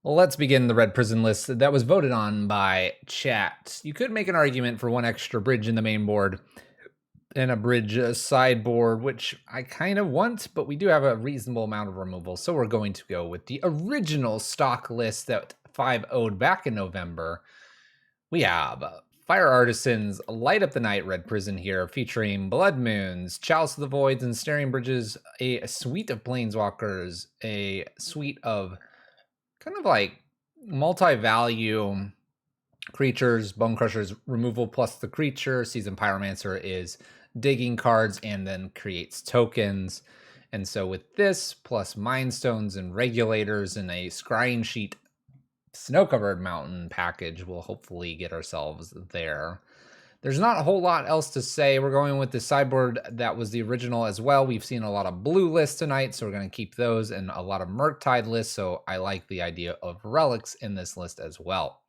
Let's begin the Red Prison list that was voted on by chat. You could make an argument for one extra bridge in the main board and a bridge sideboard, which I kind of want, but we do have a reasonable amount of removal, so we're going to go with the original stock list that 5-0'd back in November. We have Fire Artisans, Light Up the Night Red Prison here, featuring Blood Moons, Chalice of the Voids, and Staring Bridges, a suite of Planeswalkers, a suite of kind of like multi-value creatures, Bone Crushers removal plus the creature. Seasoned Pyromancer is digging cards and then creates tokens. And so with this, plus Mind Stones and Regulators and a Scrying Sheet Snow-Covered Mountain package, we'll hopefully get ourselves there. There's not a whole lot else to say. We're going with the sideboard that was the original as well. We've seen a lot of blue lists tonight, so we're going to keep those, and a lot of Murktide lists, so I like the idea of relics in this list as well.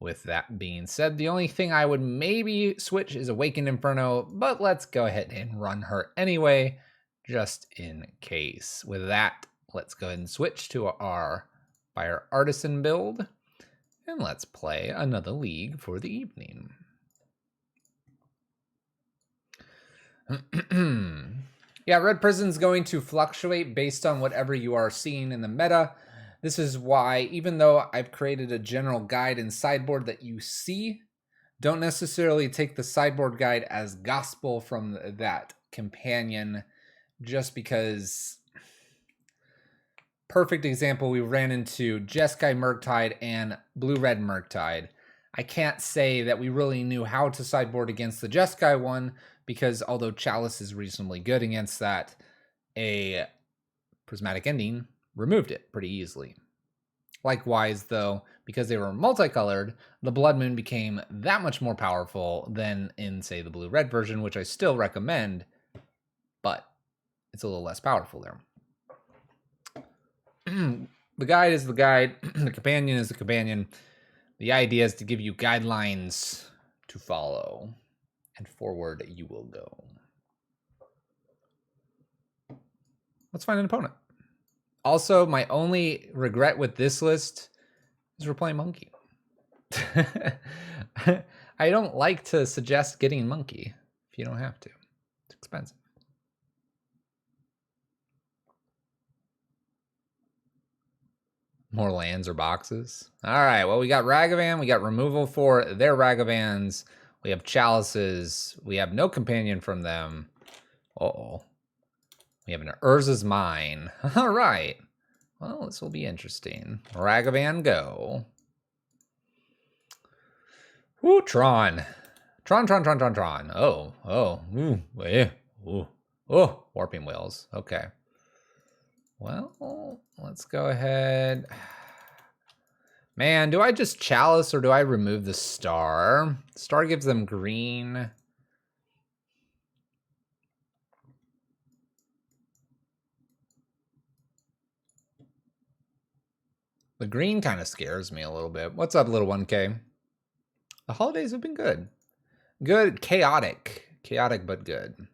With that being said, the only thing I would maybe switch is Awakened Inferno, but let's go ahead and run her anyway, just in case. With that, let's go ahead and switch to our Fire Artisan build, and let's play another league for the evening. Yeah, Red Prison's going to fluctuate based on whatever you are seeing in the meta. This is why, even though I've created a general guide and sideboard that you see, don't necessarily take the sideboard guide as gospel from that companion, just because... Perfect example, we ran into Jeskai Murktide and Blue-Red Murktide. I can't say that we really knew how to sideboard against the Jeskai one, because although Chalice is reasonably good against that, a Prismatic Ending removed it pretty easily. Likewise, though, because they were multicolored, the Blood Moon became that much more powerful than in, say, the blue-red version, which I still recommend, but it's a little less powerful there. The guide is the guide, the companion is the companion. The idea is to give you guidelines to follow, and forward you will go. Let's find an opponent. Also, my only regret with this list is we're playing Monkey. I don't like to suggest getting Monkey if you don't have to. It's expensive. More lands or boxes. All right, well, we got Ragavan. We got removal for their Ragavans. We have Chalices. We have no companion from them. Uh-oh. We have an Urza's Mine. All right. Well, this will be interesting. Ragavan, go. Ooh, Tron. Tron. Oh. Ooh, yeah. Ooh. Oh, Warping Wheels. Okay. Well, let's go ahead. Man, do I just Chalice or do I remove the Star? Star gives them green. The green kind of scares me a little bit. What's up, little 1K? The holidays have been good. Good, chaotic. Chaotic, but good.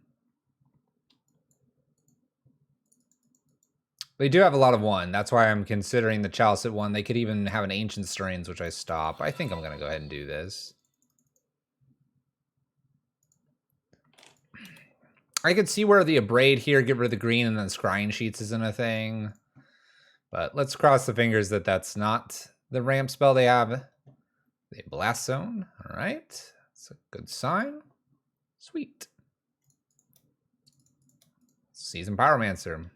They do have a lot of 1. That's why I'm considering the Chalice at 1. They could even have an Ancient Strains, which I stop. I think I'm going to go ahead and do this. I could see where the Abrade here, get rid of the green, and then Scrying Sheets isn't a thing. But let's cross the fingers that that's not the ramp spell they have. The Blast Zone. All right. That's a good sign. Sweet. Seasoned Pyromancer.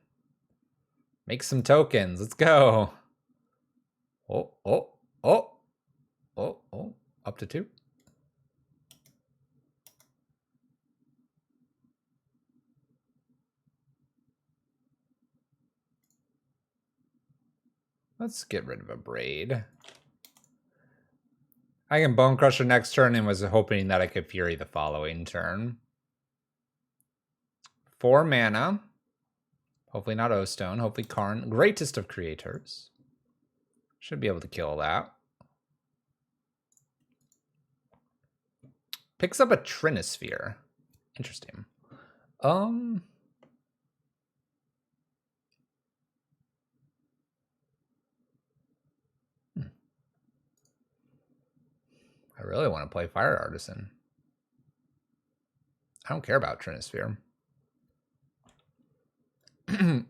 Make some tokens. Let's go. Oh. Up to 2. Let's get rid of Abrade. I can Bone Crusher next turn and was hoping that I could Fury the following turn. 4 mana. Hopefully not O-Stone. Hopefully Karn. Greatest of Creators. Should be able to kill that. Picks up a Trinisphere. Interesting. really want to play Fire Artisan. I don't care about Trinisphere.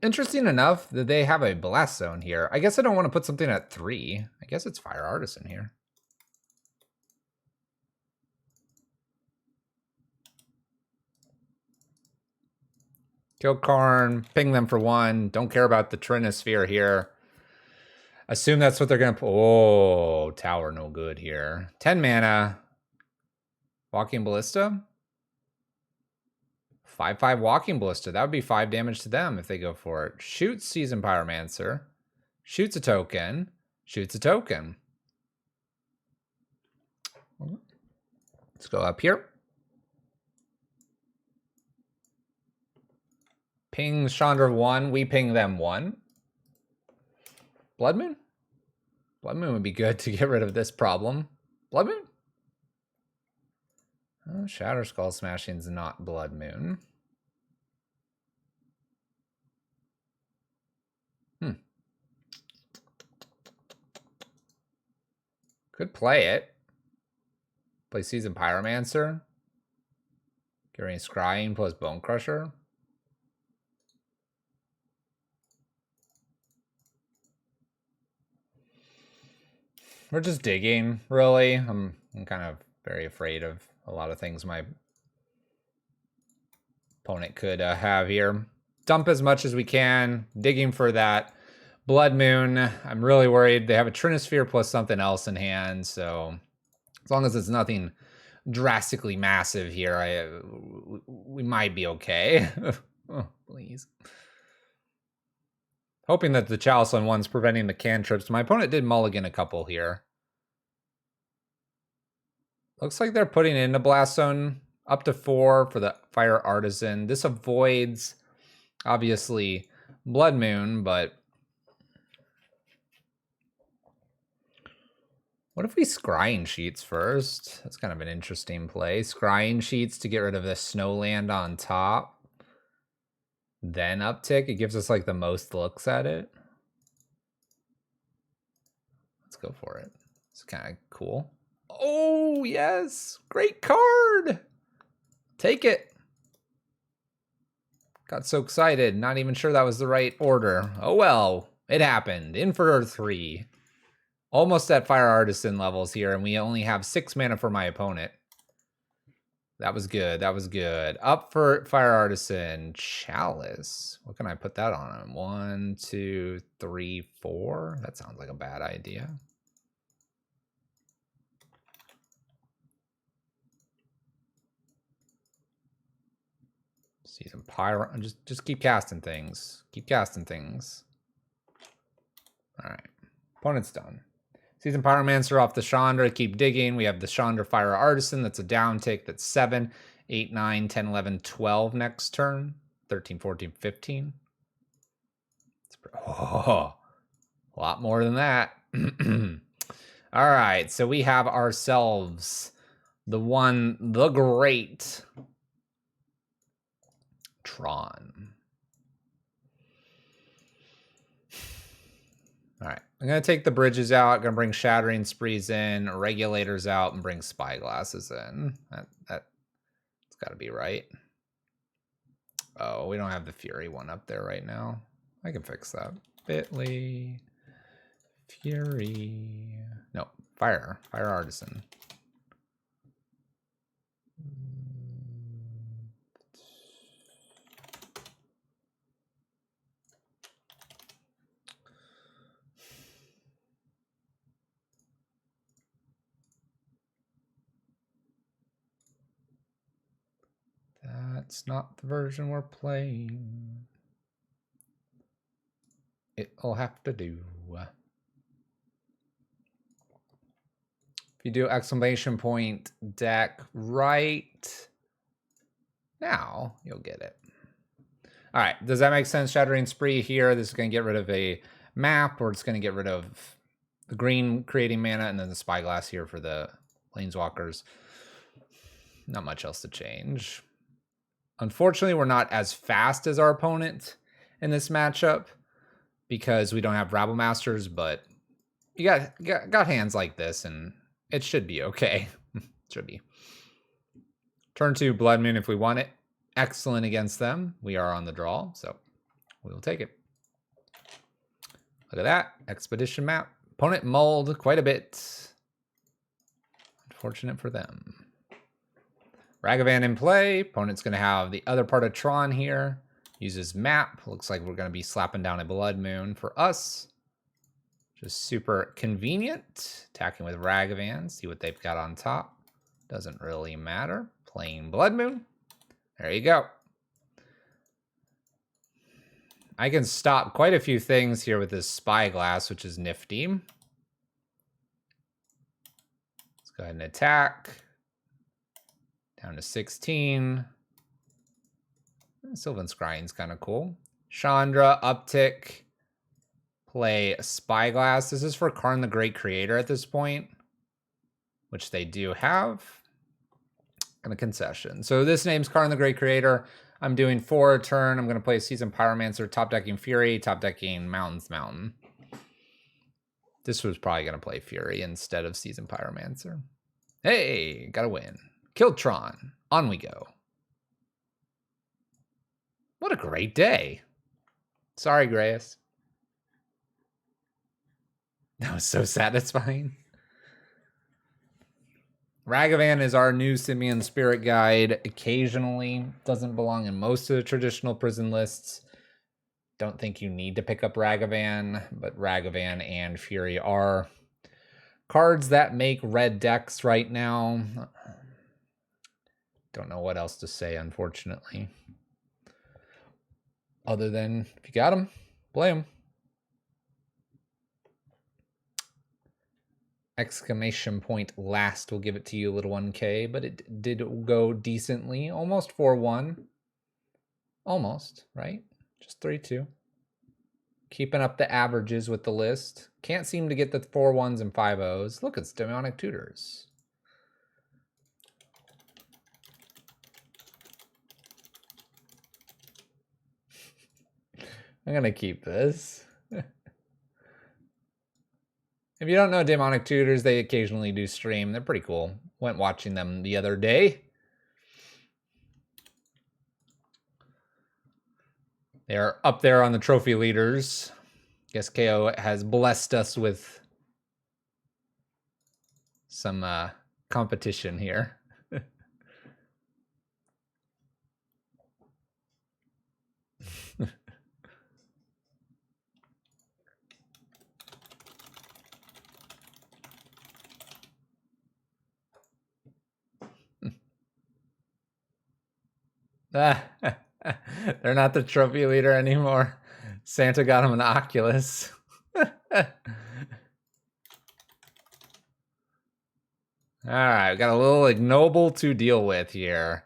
Interesting enough that they have a Blast Zone here. I guess I don't want to put something at 3. I guess it's Fire Artisan here. Kill Karn, ping them for 1. Don't care about the Trinisphere here. Assume that's what they're going to put. Oh, tower no good here. 10 mana. Walking Ballista. 5/5 Walking Ballista. That would be 5 damage to them if they go for it. Shoots Seasoned Pyromancer. Shoots a token. Shoots a token. Let's go up here. Ping Chandra 1. We ping them 1. Blood Moon? Blood Moon would be good to get rid of this problem. Blood Moon? Oh, Shatter Skull Smashing's not Blood Moon. Could play it. Play Seasoned Pyromancer. Carrying Scrying plus Bone Crusher. We're just digging, really. I'm kind of very afraid of a lot of things my opponent could have here. Dump as much as we can. Digging for that Blood Moon. I'm really worried. They have a Trinisphere plus something else in hand, so as long as it's nothing drastically massive here, we might be okay. Oh, please. Hoping that the Chalice on 1's preventing the cantrips. My opponent did mulligan a couple here. Looks like they're putting in a Blast Zone up to 4 for the Fire Artisan. This avoids, obviously, Blood Moon, but what if we Scrying Sheets first? That's kind of an interesting play. Scrying Sheets to get rid of the Snowland on top. Then Uptick. It gives us like the most looks at it. Let's go for it. It's kind of cool. Oh, yes. Great card. Take it. Got so excited. Not even sure that was the right order. Oh, well. It happened. In for 3. Almost at Fire Artisan levels here, and we only have 6 mana for my opponent. That was good. That was good. Up for Fire Artisan. Chalice. What can I put that on him? 1, 2, 3, 4. That sounds like a bad idea. Seasoned Pyro. Just keep casting things. Keep casting things. All right. Opponent's done. Seasoned Pyromancer off the Chandra. Keep digging. We have the Chandra Fire Artisan. That's a down tick. That's 7, 8, 9, 10, 11, 12 next turn. 13, 14, 15. Oh, a lot more than that. All right. So we have ourselves the one, the great Tron. All right, I'm going to take the bridges out. Going to bring Shattering Sprees in, Regulators out, and bring Spyglasses in. That's got to be right. Oh, we don't have the Fury one up there right now. I can fix that. Bitly. Fury. No, Fire Artisan. That's not the version we're playing. It'll have to do. If you do exclamation point deck right now, you'll get it. All right, does that make sense? Shattering Spree here. This is going to get rid of a map, or it's going to get rid of the green creating mana, and then the Spyglass here for the Planeswalkers. Not much else to change. Unfortunately, we're not as fast as our opponent in this matchup because we don't have Rabble Masters, but you got hands like this, and it should be okay. Should be. Turn 2 Blood Moon if we want it. Excellent against them. We are on the draw, so we will take it. Look at that. Expedition map. Opponent mulled quite a bit. Unfortunate for them. Ragavan in play. Opponent's going to have the other part of Tron here. Uses map. Looks like we're going to be slapping down a Blood Moon for us. Just super convenient. Attacking with Ragavan. See what they've got on top. Doesn't really matter. Playing Blood Moon. There you go. I can stop quite a few things here with this Spyglass, which is nifty. Let's go ahead and attack. Down to 16. Sylvan Scrying's kind of cool. Chandra, uptick. Play Spyglass. This is for Karn the Great Creator at this point, which they do have. And a concession. So this name's Karn the Great Creator. I'm doing 4 a turn. I'm going to play Seasoned Pyromancer, top decking Fury, top decking Mountains Mountain. This was probably going to play Fury instead of Seasoned Pyromancer. Hey, got a win. Killed Tron. On we go. What a great day. Sorry, Grayus. That was so satisfying. Ragavan is our new Simian Spirit Guide. Occasionally, doesn't belong in most of the traditional prison lists. Don't think you need to pick up Ragavan, but Ragavan and Fury are cards that make red decks right now. Don't know what else to say, unfortunately. Other than, if you got them, play them. Exclamation point last will give it to you, little 1K, but it did go decently. Almost 4-1. Almost, right? Just 3-2. Keeping up the averages with the list. Can't seem to get the 4-1s and 5-0s. Look, it's Demonic Tutors. I'm going to keep this. If you don't know Demonic Tutors, they occasionally do stream. They're pretty cool. Went watching them the other day. They're up there on the trophy leaders. Guess KO has blessed us with some competition here. They're not the trophy leader anymore. Santa got him an Oculus. All right, we got a little ignoble to deal with here.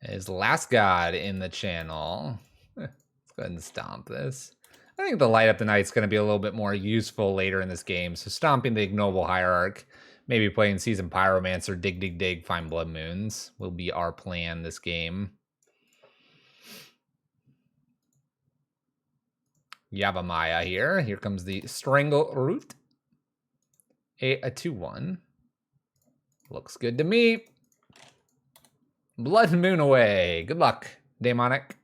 Is Last God in the channel? Let's go ahead and stomp this. I think the Light Up the Night is going to be a little bit more useful later in this game. So stomping the ignoble Hierarch, maybe playing Seasoned Pyromancer, dig, dig, dig, find Blood Moons will be our plan this game. Yavimaya here. Here comes the Strangleroot. A 2-1. Looks good to me. Blood Moon away. Good luck, Demonic.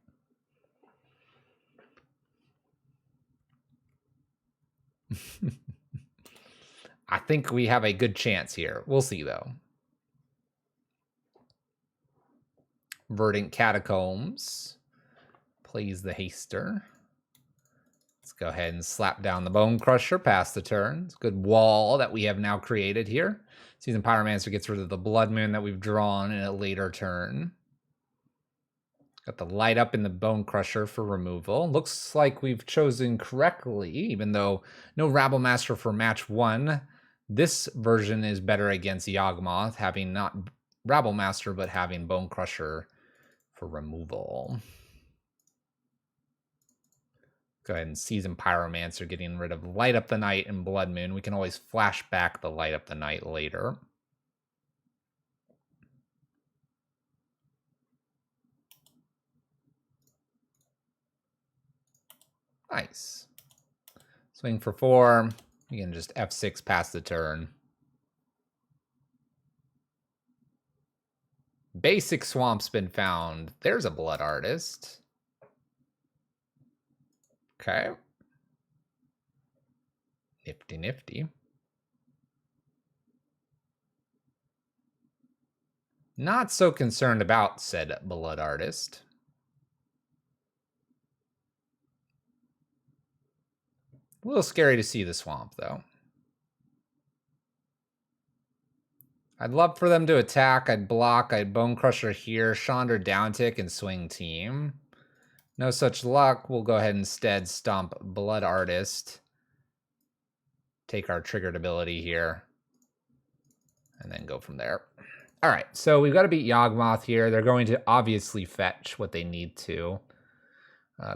I think we have a good chance here. We'll see, though. Verdant Catacombs. Plays the Haster. Let's go ahead and slap down the Bone Crusher past the turn. It's a good wall that we have now created here. Seasoned Pyromancer gets rid of the Blood Moon that we've drawn in a later turn. Got the Light Up in the Bone Crusher for removal. Looks like we've chosen correctly, even though no Rabble Master for match 1. This version is better against Yawgmoth, having not Rabble Master, but having Bone Crusher for removal. Go ahead and Seasoned Pyromancer, getting rid of Light Up the Night and Blood Moon. We can always flash back the Light Up the Night later. Nice. Swing for 4. You can just F6 past the turn. Basic swamp's been found. There's a Blood Artist. Okay. Nifty, nifty. Not so concerned about said Blood Artist. A little scary to see the swamp, though. I'd love for them to attack. I'd block. I'd Bone Crusher here. Chandra down tick and swing team. No such luck. We'll go ahead and instead stomp Blood Artist. Take our triggered ability here. And then go from there. All right, so we've got to beat Yawgmoth here. They're going to obviously fetch what they need to.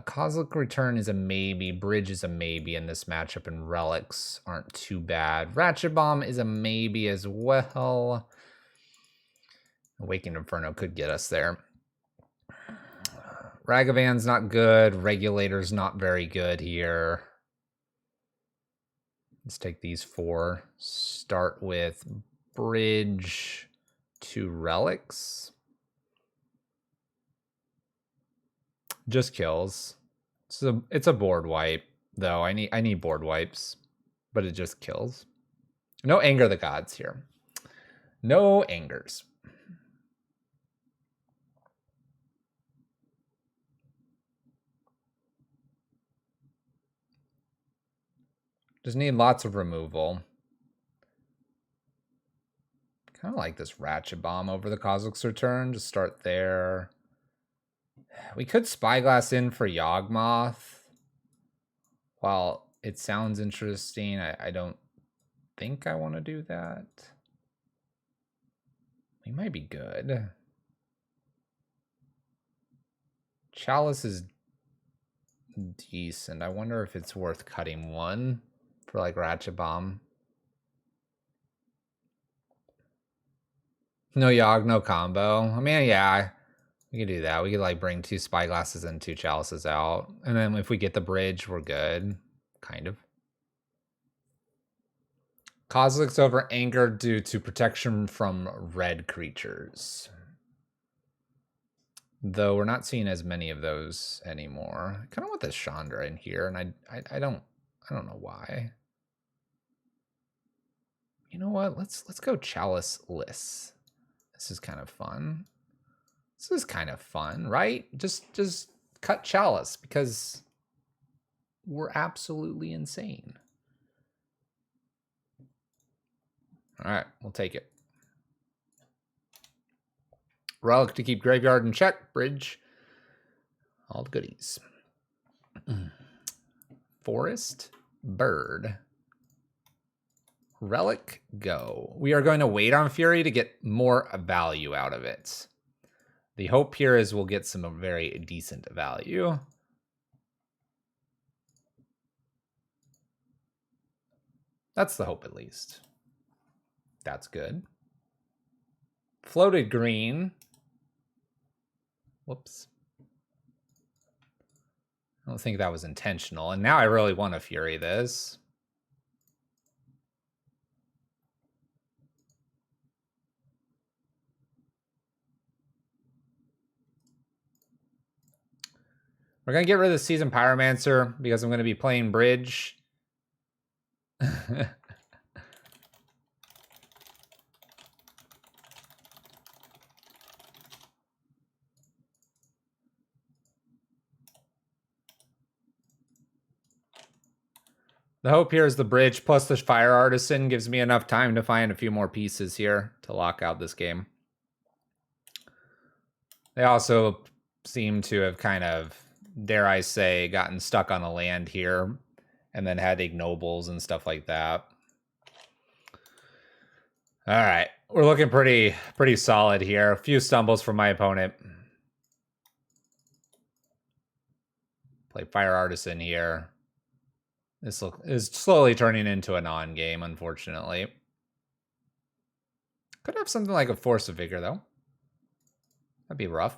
Cosmic Return is a maybe. Bridge is a maybe in this matchup, and Relics aren't too bad. Ratchet Bomb is a maybe as well. Awakened Inferno could get us there. Ragavan's not good. Regulator's not very good here. Let's take these 4. Start with Bridge to Relics. Just kills. So it's a board wipe, though. I need board wipes, but it just kills. No Anger the Gods here. No angers. Just need lots of removal. Kind of like this Ratchet Bomb over the Cosmic's Return. Just start there. We could Spyglass in for Yawgmoth. While it sounds interesting, I don't think I want to do that. We might be good. Chalice is decent. I wonder if it's worth cutting 1 for like Ratchet Bomb. No Yawg, no combo. I mean, yeah, we could do that. We could like bring 2 Spyglasses and 2 Chalices out. And then if we get the bridge, we're good. Kind of. Cosmic's over Anger due to protection from red creatures. Though we're not seeing as many of those anymore. I kind of want this Chandra in here, and I don't know why. You know what? Let's go Chalice-less. This is kind of fun. This is kind of fun, right? Just cut Chalice because we're absolutely insane. All right, we'll take it. Relic to keep Graveyard in check. Bridge. All the goodies. Forest. Bird. Relic. Go. We are going to wait on Fury to get more value out of it. The hope here is we'll get some very decent value. That's the hope, at least. That's good. Floated green. Whoops. I don't think that was intentional. And now I really want to Fury this. We're going to get rid of the Seasoned Pyromancer because I'm going to be playing Bridge. The hope here is the Bridge plus the Fire Artisan gives me enough time to find a few more pieces here to lock out this game. They also seem to have kind of, dare I say, gotten stuck on a land here and then had ignobles and stuff like that. All right, we're looking pretty solid here. A few stumbles from my opponent. Play Fire Artisan here. This is slowly turning into a non-game, unfortunately. Could have something like a Force of Vigor, though. That'd be rough.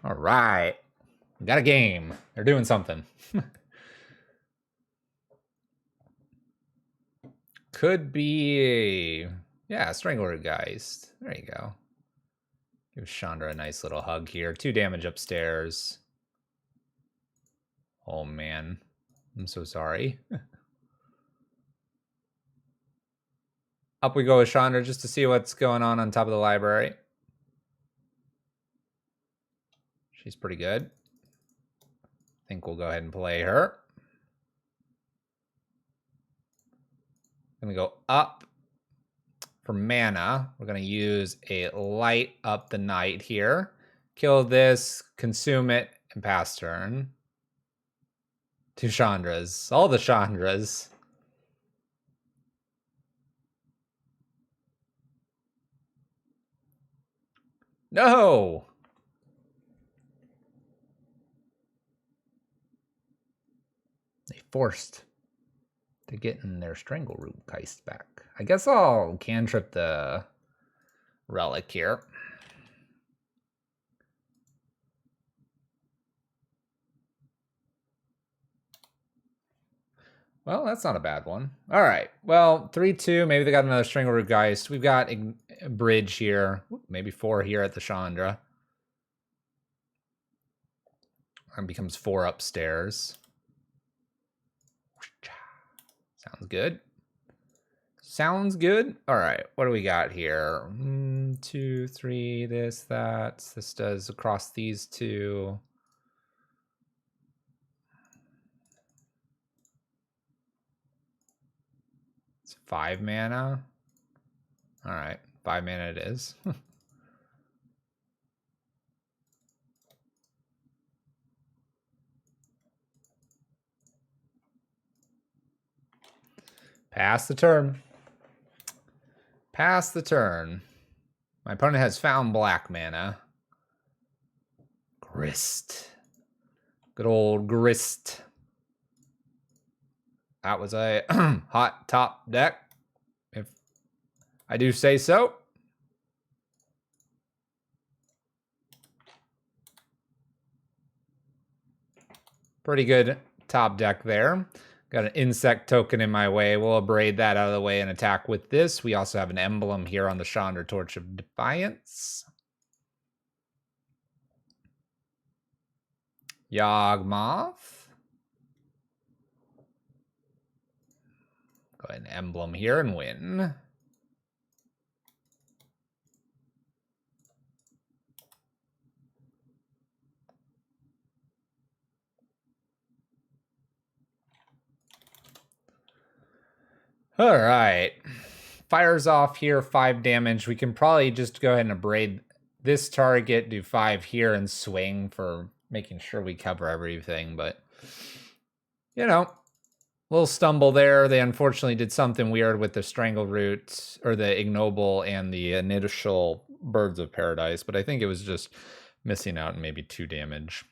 All right. Got a game. They're doing something. Could be a... Yeah, Strangler Geist. There you go. Give Chandra a nice little hug here. 2 damage upstairs. Oh, man. I'm so sorry. Up we go with Chandra just to see what's going on top of the library. She's pretty good. I think we'll go ahead and play her. Gonna go up for mana. We're gonna use a light up the night here. Kill this, consume it, and pass turn. 2 Chandras. All the Chandras. No! They forced to get in their Strangleroot Geist back. I guess I'll cantrip the relic here. Well, that's not a bad one. All right. Well, 3-2. Maybe they got another Strangleroot Geist. We've got a bridge here. Maybe 4 here at the Chandra. And becomes 4 upstairs. Sounds good. Sounds good. All right. What do we got here? 2, 3, this, that. This does across these 2. It's 5 mana. All right. 5 mana it is. Pass the turn. Pass the turn. My opponent has found black mana. Grist. Good old Grist. That was a hot top deck, if I do say so. Pretty good top deck there. Got an insect token in my way. We'll abrade that out of the way and attack with this. We also have an emblem here on the Chandra Torch of Defiance. Yawgmoth. Go ahead and emblem here and win. All right. Fires off here, 5 damage. We can probably just go ahead and abrade this target, do 5 here, and swing for making sure we cover everything. But, you know, little stumble there. They unfortunately did something weird with the Strangleroot, or the Ignoble, and the initial Birds of Paradise. But I think it was just missing out and maybe 2 damage.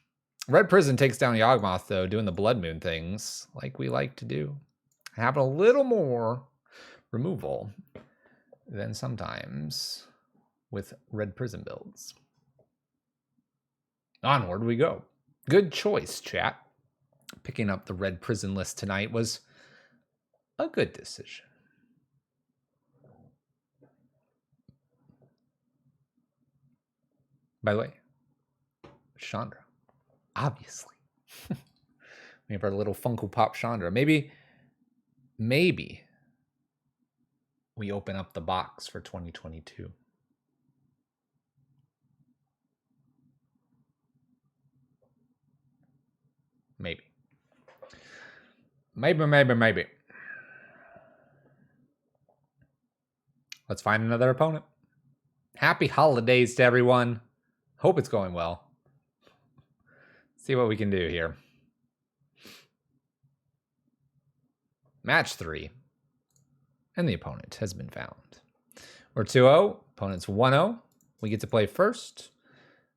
Red Prison takes down Yawgmoth, though, doing the Blood Moon things like we like to do. Having a little more removal than sometimes with Red Prison builds. Onward we go. Good choice, chat. Picking up the Red Prison list tonight was a good decision. By the way, Chandra, obviously. We have our little Funko Pop Chandra. Maybe we open up the box for 2022. Maybe. Let's find another opponent. Happy holidays to everyone. Hope it's going well. See what we can do here. Match 3. And the opponent has been found. We're 2-0. Opponent's 1-0. We get to play first.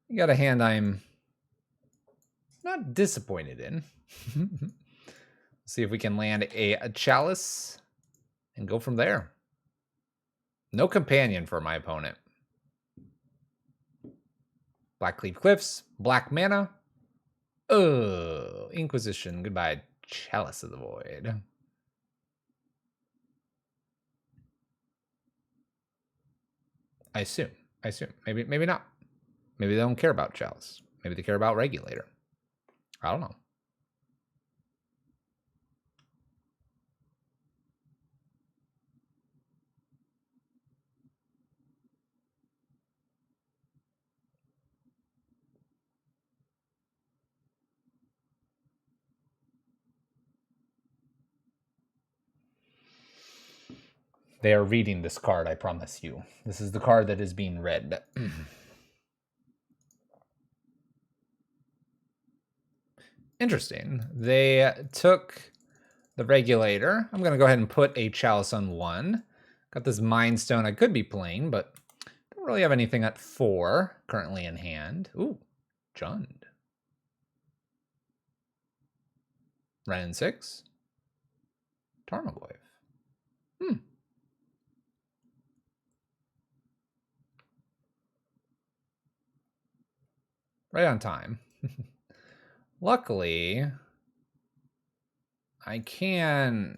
We got a hand I'm not disappointed in. See if we can land a Chalice and go from there. No companion for my opponent. Blackcleave Cliffs, black mana. Oh, Inquisition. Goodbye, Chalice of the Void. I assume. Maybe not. Maybe they don't care about Chalice. Maybe they care about Regulator. I don't know. They are reading this card, I promise you. This is the card that is being read. Interesting. They took the Regulator. I'm going to go ahead and put a Chalice on 1. Got this Mind Stone I could be playing, but don't really have anything at 4 currently in hand. Ooh, Jund. Wrenn 6. Tarmogoyf. Right on time. Luckily, I can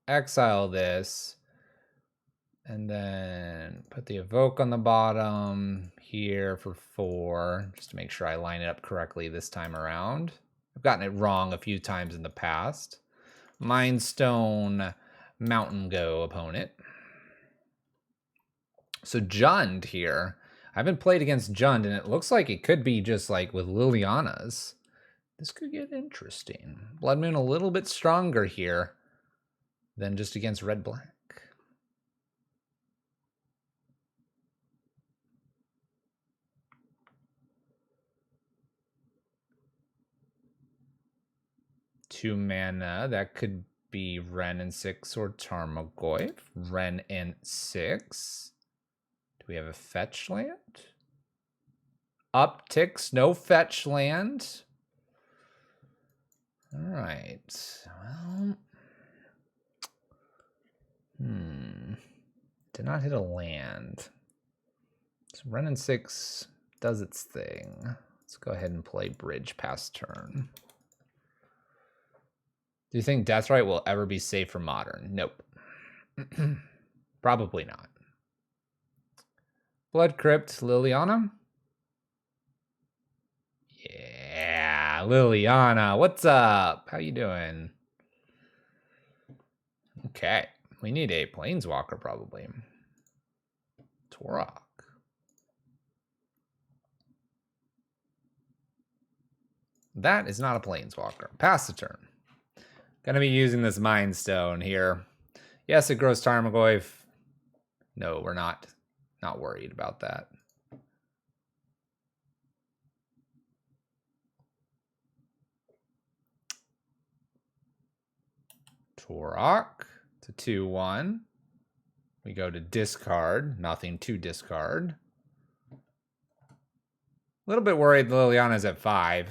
exile this and then put the Evoke on the bottom here for 4, just to make sure I line it up correctly this time around. I've gotten it wrong a few times in the past. Mind Stone, Mountain Go opponent. So Jund here. I haven't played against Jund, and it looks like it could be just like with Liliana's. This could get interesting. Blood Moon a little bit stronger here than just against Red-Black. Two mana, that could be Wrenn and 6 or Tarmogoyf. Wrenn and 6. Do we have a fetch land? Upticks, no fetch land. All right. Well, did not hit a land. So Wrenn and 6 does its thing. Let's go ahead and play bridge past turn. Do you think Deathrite will ever be safe for Modern? Nope. Probably not. Blood Crypt, Liliana? Yeah, Liliana, what's up? How you doing? Okay, we need a Planeswalker probably. Torok. That is not a Planeswalker. Pass the turn. Gonna be using this Mind Stone here. Yes, it grows Tarmogoyf. No, we're not worried about that. Torok to 2/1. We go to discard. Nothing to discard. A little bit worried Liliana's at 5.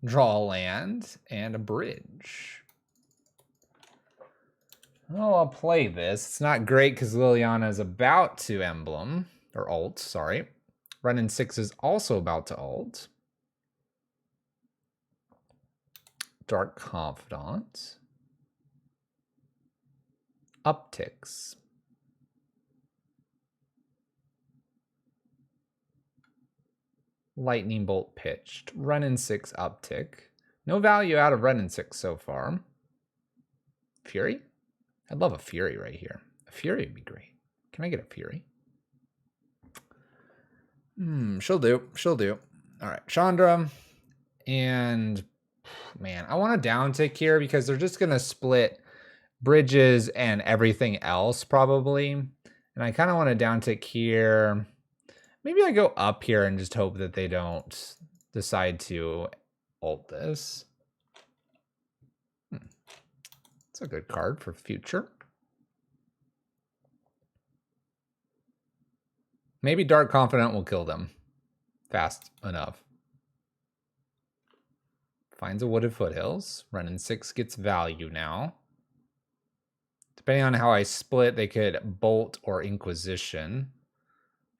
Draw a land and a bridge. Oh, I'll play this. It's not great because Liliana is about to emblem, or ult, sorry. Wrenn and 6 is also about to ult. Dark Confidant. Upticks. Lightning Bolt pitched. Wrenn and 6 uptick. No value out of Wrenn and 6 so far. Fury? I'd love a Fury right here. A Fury would be great. Can I get a Fury? She'll do. She'll do. All right, Chandra. And, man, I want a downtick here because they're just going to split bridges and everything else probably. And I kind of want a downtick here. Maybe I go up here and just hope that they don't decide to ult this. It's a good card for future. Maybe Dark Confidant will kill them fast enough. Finds a Wooded Foothills. Wrenn and 6 gets value now. Depending on how I split, they could Bolt or Inquisition.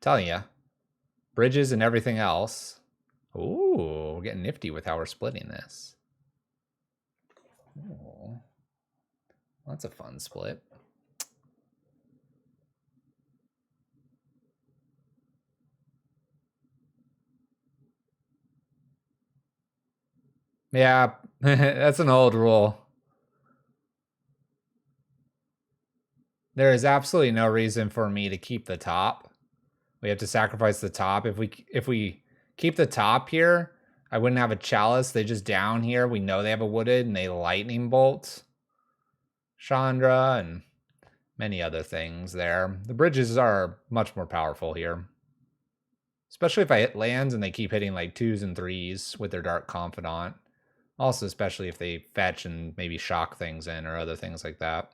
Telling you. Bridges and everything else. Ooh, we're getting nifty with how we're splitting this. Ooh. That's a fun split. Yeah, that's an old rule. There is absolutely no reason for me to keep the top. We have to sacrifice the top. If we keep the top here, I wouldn't have a chalice. They just down here. We know they have a wooded and they lightning bolt Chandra and many other things there. The bridges are much more powerful here. Especially if I hit lands and they keep hitting like 2s and 3s with their Dark Confidant. Also, especially if they fetch and maybe shock things in or other things like that.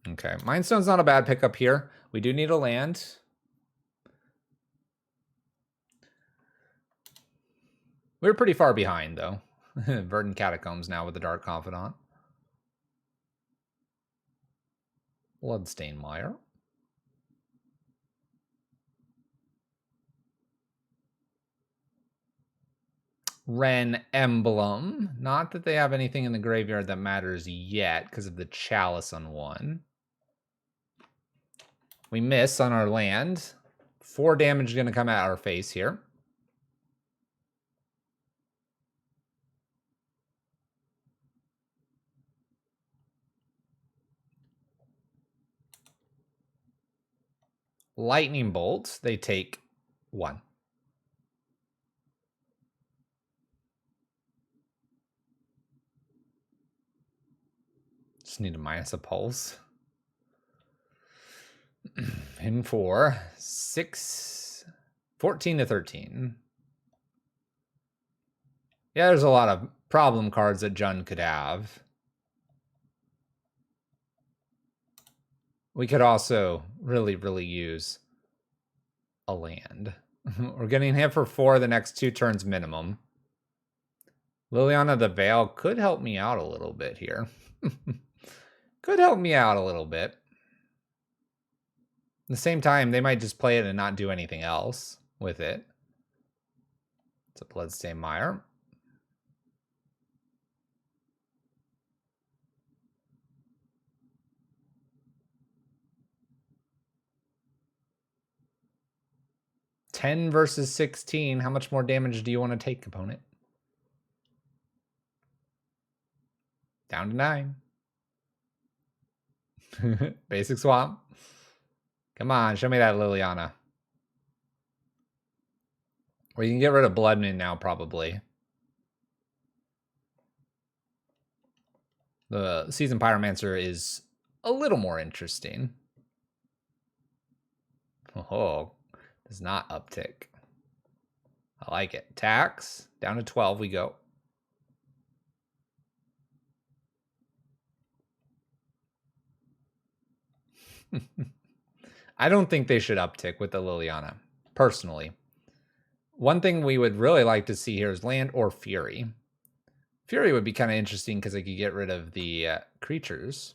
Okay, Mindstone's not a bad pickup here. We do need a land. We're pretty far behind, though. Verdant Catacombs now with the Dark Confidant. Bloodstained Mire. Ren Emblem. Not that they have anything in the graveyard that matters yet because of the Chalice on one. We miss on our land. 4 damage going to come at our face here. Lightning Bolt. They take 1. Just need to minus a pulse. In 4, 6, 14 to 13. Yeah, there's a lot of problem cards that Jund could have. We could also really use a land. We're getting hit for 4 the next 2 turns minimum. Liliana the Veil could help me out a little bit here. Could help me out a little bit. At the same time, they might just play it and not do anything else with it. It's a Bloodstained Mire. $10 versus 16. How much more damage do you want to take, opponent? Down to 9. Basic swamp. Come on, show me that Liliana. Or you can get rid of Bloodmoon now, probably. The Seasoned Pyromancer is a little more interesting. Oh, does not uptick. I like it. Tax, down to 12 we go. I don't think they should uptick with the Liliana, personally. One thing we would really like to see here is land or Fury. Fury would be kind of interesting because they could get rid of the creatures.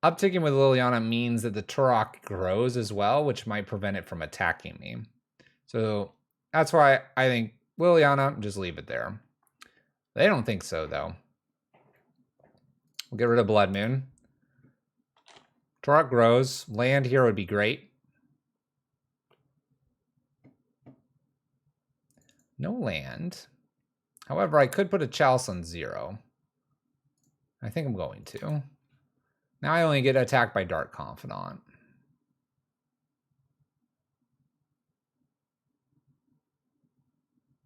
Upticking with Liliana means that the Turok grows as well, which might prevent it from attacking me. So that's why I think Liliana, just leave it there. They don't think so, though. We'll get rid of Bloodmoon. Turok grows. Land here would be great. No land. However, I could put a Chalice on 0. I think I'm going to. Now I only get attacked by Dark Confidant.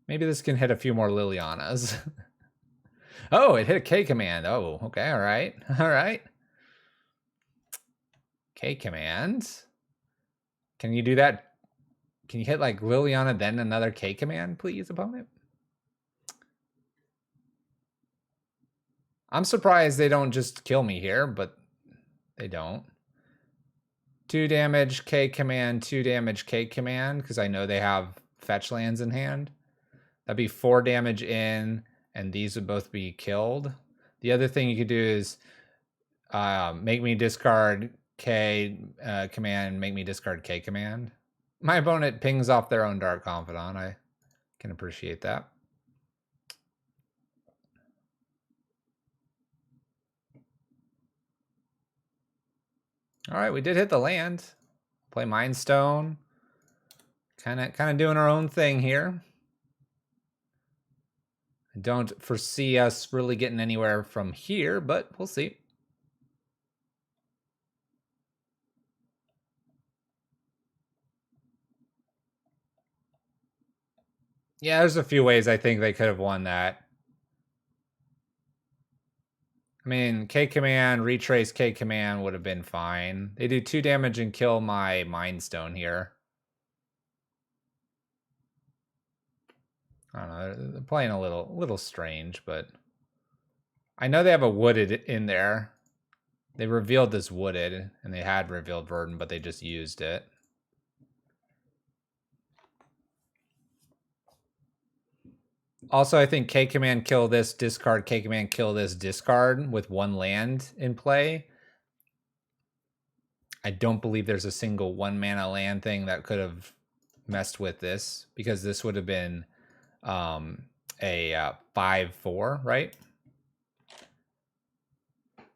Maybe this can hit a few more Lilianas. Oh, it hit a K command. Oh, okay, all right. All right. K command. Can you do that? Can you hit like Liliana, then another K command, please, opponent? I'm surprised they don't just kill me here, but they don't. 2 damage, K command, 2 damage, K command, because I know they have fetch lands in hand. That'd be 4 damage in, and these would both be killed. The other thing you could do is make me discard K command, make me discard K command. My opponent pings off their own Dark Confidant. I can appreciate that. All right, we did hit the land. Play Mind Stone. Kind of doing our own thing here. I don't foresee us really getting anywhere from here, but we'll see. Yeah, there's a few ways I think they could have won that. I mean, K command, retrace K command would have been fine. They do 2 damage and kill my Mind Stone here. I don't know, they're playing a little strange, but I know they have a Wooded in there. They revealed this Wooded, and they had revealed Verdant, but they just used it. Also, I think K command kill this, discard, K command kill this, discard with 1 land in play. I don't believe there's a single 1 mana land thing that could have messed with this, because this would have been a 5/4, right?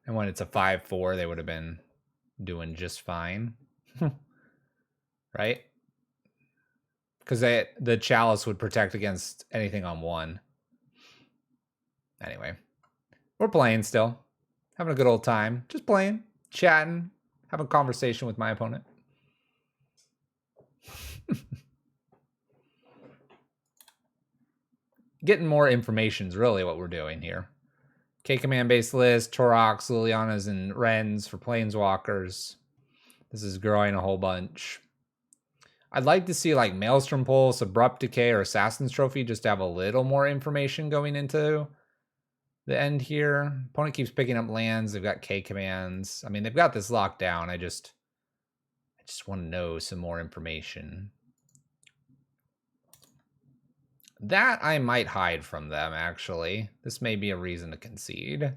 And when it's a 5/4, they would have been doing just fine, right? Because the Chalice would protect against anything on 1. Anyway, we're playing still. Having a good old time. Just playing, chatting, having a conversation with my opponent. Getting more information is really what we're doing here. K command based list, Torox, Lilianas, and Wrens for Planeswalkers. This is growing a whole bunch. I'd like to see like Maelstrom Pulse, Abrupt Decay, or Assassin's Trophy just to have a little more information going into the end here. Opponent keeps picking up lands. They've got K commands. I mean, they've got this locked down. I just want to know some more information. That I might hide from them, actually. This may be a reason to concede.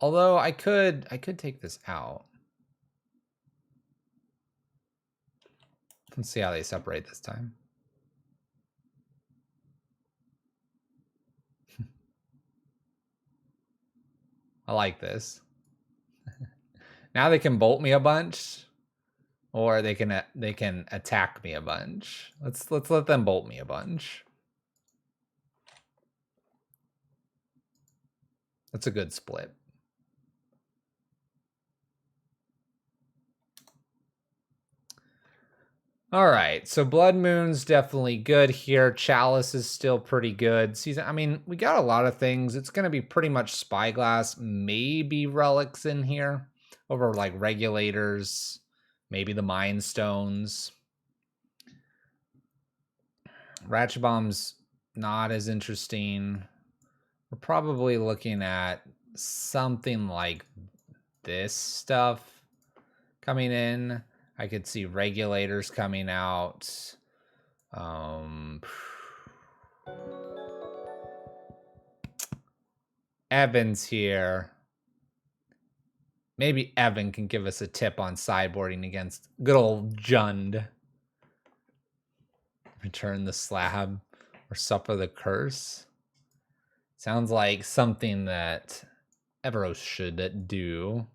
Although I could take this out. Let's see how they separate this time. I like this. Now they can bolt me a bunch, or they can attack me a bunch. Let's let them bolt me a bunch. That's a good split. All right, so Blood Moon's definitely good here. Chalice is still pretty good. I mean, we got a lot of things. It's going to be pretty much Spyglass, maybe Relics in here over like Regulators, maybe the Mind Stones. Ratchet Bomb's not as interesting. We're probably looking at something like this stuff coming in. I could see Regulators coming out. Evan's here. Maybe Evan can give us a tip on sideboarding against good old Jund. Return the Slab or Suffer the Curse. Sounds like something that Everos should do.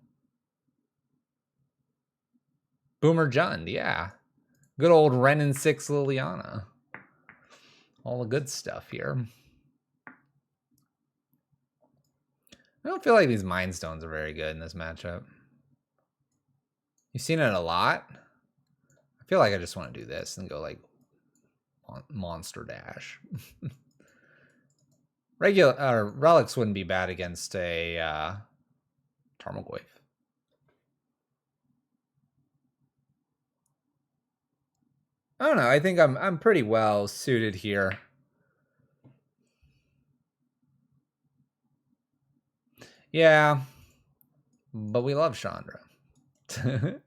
Boomer Jund, yeah. Good old Wrenn and 6 Liliana. All the good stuff here. I don't feel like these Mind Stones are very good in this matchup. You've seen it a lot. I feel like I just want to do this and go like Monster Dash. Relics wouldn't be bad against a Tarmogoyf. I don't know. I think I'm pretty well suited here. Yeah, but we love Chandra. Look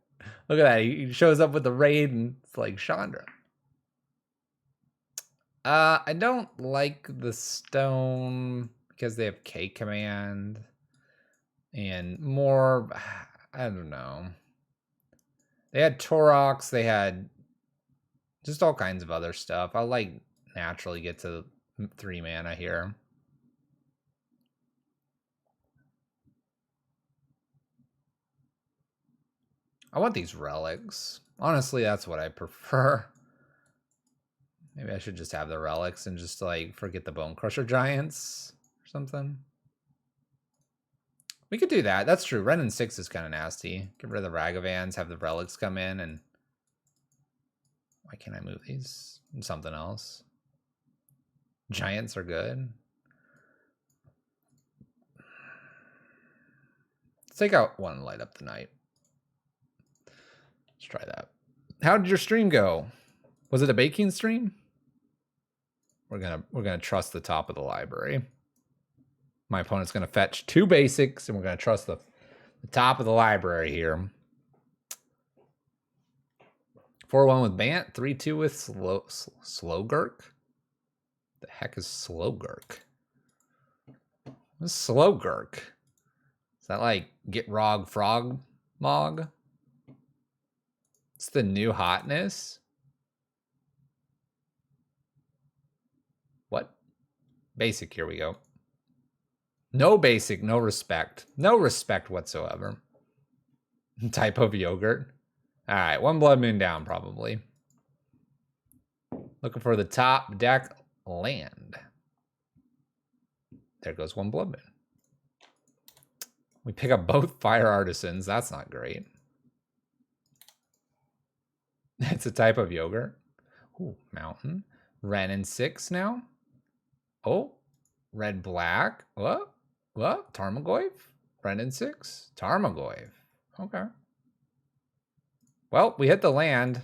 at that. He shows up with the raid and it's like Chandra. I don't like the stone because they have K command and more. I don't know. They had Torox. They had just all kinds of other stuff. I'll like naturally get to 3 mana here. I want these relics. Honestly, that's what I prefer. Maybe I should just have the relics and just like forget the Bone Crusher Giants or something. We could do that. That's true. Wrenn and 6 is kind of nasty. Get rid of the Ragavans, have the relics come in, and why can't I move these? Something else. Giants are good. Let's take out 1 Light Up the Night. Let's try that. How did your stream go? Was it a baking stream? We're gonna trust the top of the library. My opponent's gonna fetch 2 basics, and we're gonna trust the top of the library here. 4-1 with Bant, 3-2 with Slowgurk. The heck is Slowgurk? What's Slowgurk? Is that like Get Rog Frog Mog? It's the new hotness. What? Basic, here we go. No basic, no respect. No respect whatsoever. Type of yogurt. All right, 1 Blood Moon down, probably. Looking for the top deck land. There goes 1 Blood Moon. We pick up both Fire Artisans. That's not great. It's a type of yogurt. Ooh, mountain. Wrenn and 6 now. Oh, red black. What? Tarmogoyf? Wrenn and 6. Tarmogoyf. Okay. Well, we hit the land.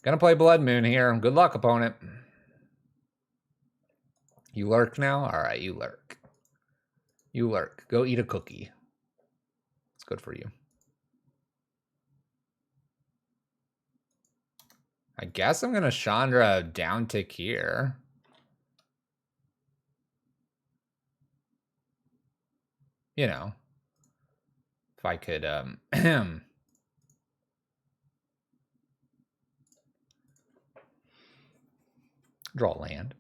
Gonna play Blood Moon here. Good luck, opponent. You lurk now? All right, you lurk. You lurk. Go eat a cookie. It's good for you. I guess I'm gonna Chandra down tick here. You know, if I could draw land.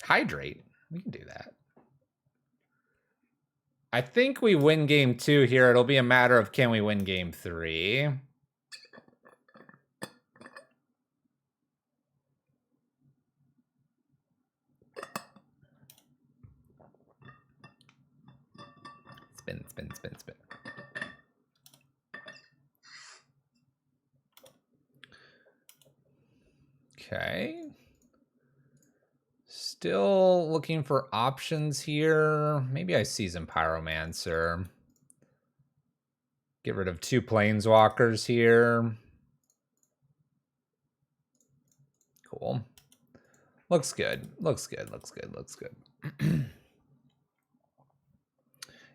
Hydrate. We can do that. I think we win game 2 here. It'll be a matter of can we win game 3. Spin. Okay. Still looking for options here. Maybe I Season Pyromancer. Get rid of 2 Planeswalkers here. Cool. Looks good. Looks good.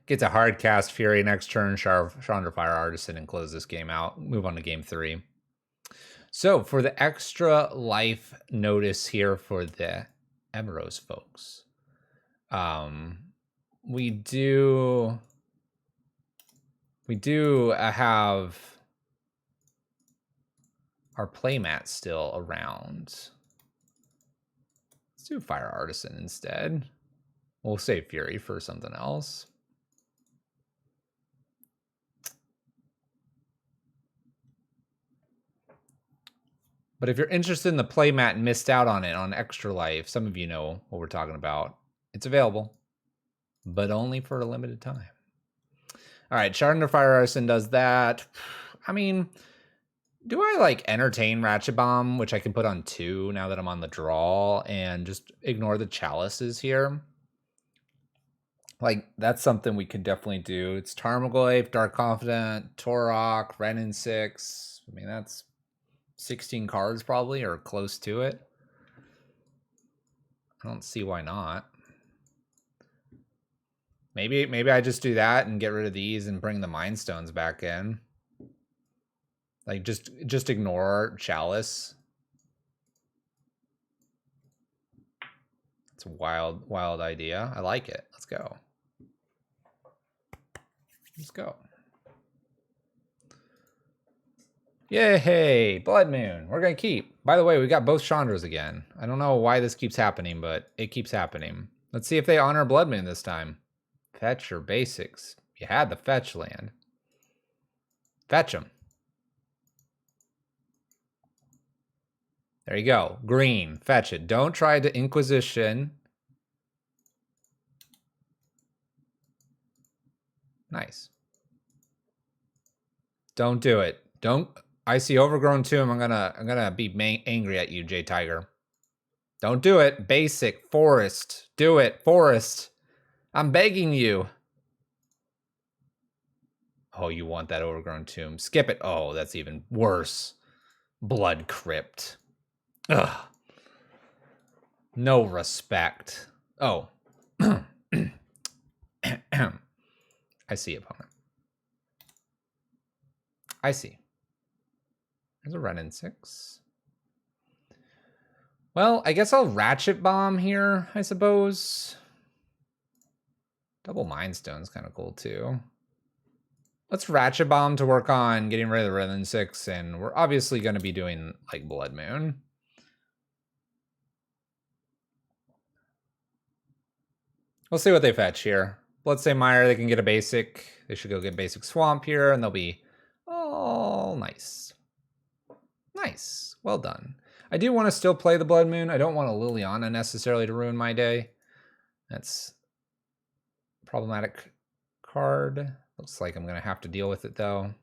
Get to hard cast Fury next turn, Chandra Fire Artisan, and close this game out. Move on to game 3. So for the extra life notice here for the Emeros folks, we do have our playmat still around. Let's do Fire Artisan instead. We'll save Fury for something else. But if you're interested in the playmat and missed out on it on Extra Life, some of you know what we're talking about. It's available, but only for a limited time. All right, Chandra Fire Artisan does that. I mean, do I like entertain Ratchet Bomb, which I can put on 2 now that I'm on the draw, and just ignore the chalices here? Like, that's something we could definitely do. It's Tarmogoyf, Dark Confidant, Torok, Wrenn and 6. I mean, that's 16 cards probably, or close to it. I don't see why not. Maybe I just do that and get rid of these and bring the Mind Stones back in. Like, just ignore Chalice. It's a wild, wild idea. I like it. Let's go. Let's go. Yay! Blood Moon. We're going to keep. By the way, we got both Chandras again. I don't know why this keeps happening, but it keeps happening. Let's see if they honor Blood Moon this time. Fetch your basics. You had the fetch land. Fetch them. There you go. Green. Fetch it. Don't try to Inquisition. Nice. Don't do it. Don't. I see Overgrown Tomb. I'm gonna be angry at you, J Tiger. Don't do it. Basic. Forest. Do it. Forest. I'm begging you. Oh, you want that Overgrown Tomb. Skip it. Oh, that's even worse. Blood Crypt. Ugh. No respect. Oh. I see, opponent. I see. There's a Renin 6. Well, I guess I'll Ratchet Bomb here, I suppose. Double Mind Stone's kind of cool, too. Let's Ratchet Bomb to work on getting rid of the Renin 6, and we're obviously going to be doing, like, Blood Moon. We'll see what they fetch here. Let's say Mire, they can get a basic. They should go get basic Swamp here, and they'll be all nice. Nice. Well done. I do want to still play the Blood Moon. I don't want a Liliana necessarily to ruin my day. That's a problematic card. Looks like I'm going to have to deal with it, though.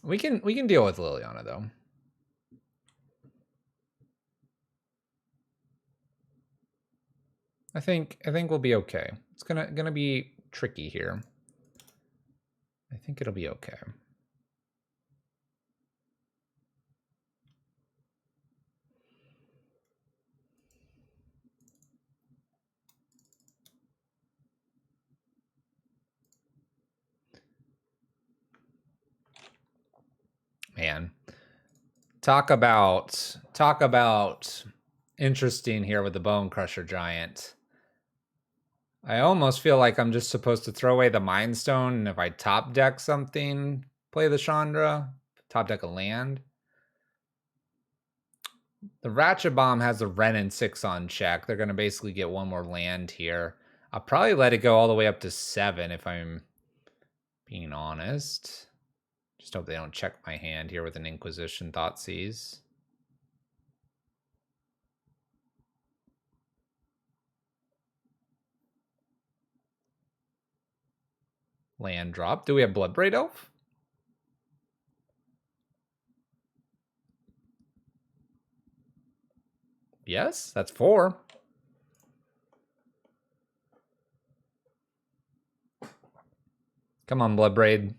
We can deal with Liliana, though. I think we'll be okay. It's gonna be tricky here. I think it'll be okay. Man, talk about interesting here with the Bone Crusher Giant. I almost feel like I'm just supposed to throw away the Mind Stone, and if I top deck something, play the Chandra, top deck a land. The Ratchet Bomb has a Renin 6 on check. They're going to basically get one more land here. I'll probably let it go all the way up to 7 if I'm being honest. Just hope they don't check my hand here with an Inquisition Thoughtseize. Land drop. Do we have Bloodbraid Elf? Yes, that's 4. Come on, Bloodbraid.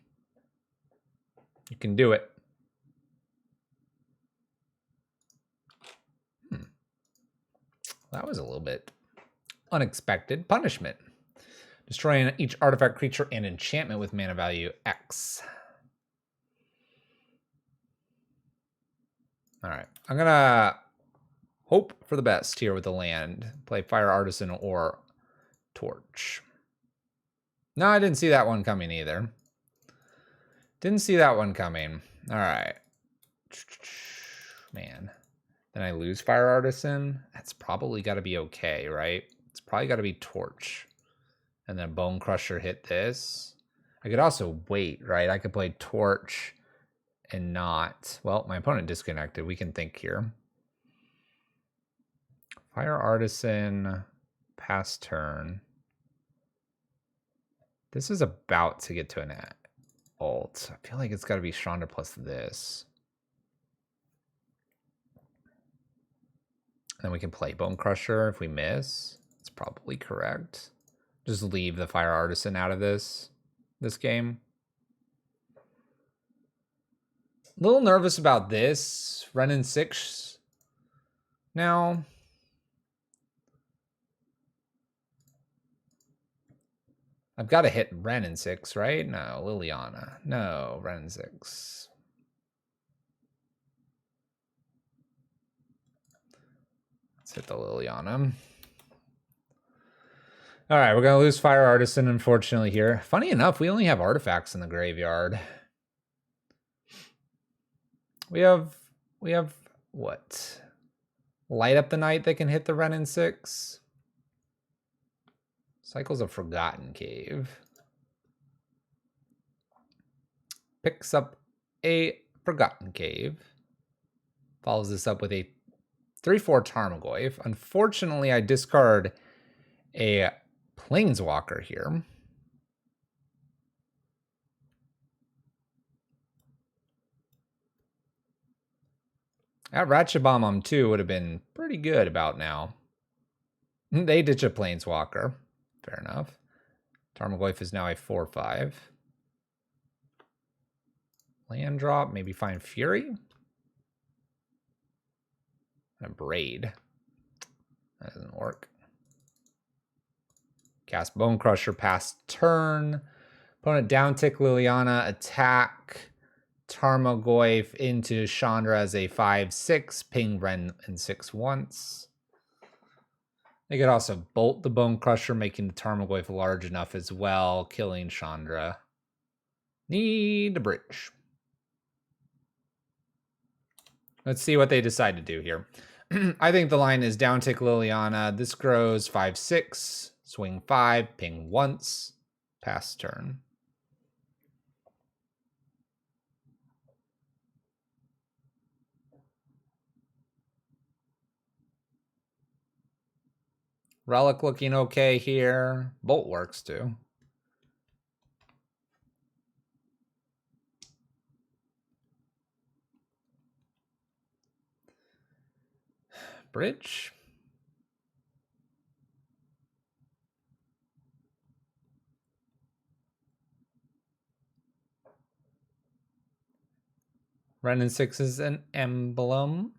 You can do it. That was a little bit unexpected. Punishment. Destroying each artifact, creature, and enchantment with mana value X. All right. I'm going to hope for the best here with the land. Play Fire Artisan or Torch. No, I didn't see that one coming either. Didn't see that one coming. All right. Man. Then I lose Fire Artisan. That's probably got to be okay, right? It's probably got to be Torch. And then Bone Crusher hit this. I could also wait, right? I could play Torch and not. Well, my opponent disconnected. We can think here. Fire Artisan, pass turn. This is about to get to an ult. I feel like it's got to be Chandra plus this. Then we can play Bone Crusher if we miss. It's probably correct. Just leave the Fire Artisan out of this game. A little nervous about this. Renin 6 now. I've got to hit Renin 6, right? No, Liliana. No, Renin 6. Let's hit the Liliana. All right, we're going to lose Fire Artisan, unfortunately, here. Funny enough, we only have artifacts in the graveyard. We have what? Light Up the Night that can hit the Wrenn and 6. Cycles of Forgotten Cave. Picks up a Forgotten Cave. Follows this up with a 3/4 Tarmogoyf. Unfortunately, I discard a Planeswalker here. That Ratchet Bomb on 2 would have been pretty good about now. They ditch a Planeswalker. Fair enough. Tarmogoyf is now a 4/5. Land drop, maybe find Fury. And a Braid. That doesn't work. Cast Bone Crusher past turn. Opponent downtick Liliana, attack Tarmogoyf into Chandra as a 5/6, ping Wrenn and 6 once. They could also bolt the Bone Crusher, making the Tarmogoyf large enough as well, killing Chandra. Need a bridge. Let's see what they decide to do here. I think the line is downtick Liliana. This grows 5/6, swing 5, ping once, pass turn. Relic looking okay here. Bolt works too. Bridge. Wrenn and 6 is an emblem.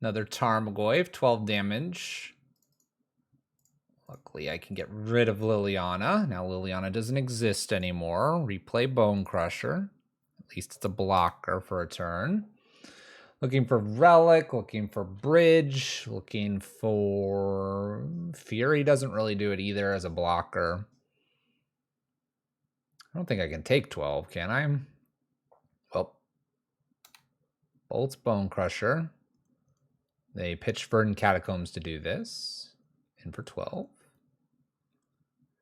Another Tarmogoyf, 12 damage. Luckily, I can get rid of Liliana. Now Liliana doesn't exist anymore. Replay Bone Crusher. At least it's a blocker for a turn. Looking for Relic, looking for Bridge, looking for... Fury doesn't really do it either as a blocker. I don't think I can take 12, can I? Well, Bolt's Bone Crusher. They pitch Verdant Catacombs to do this. In for 12.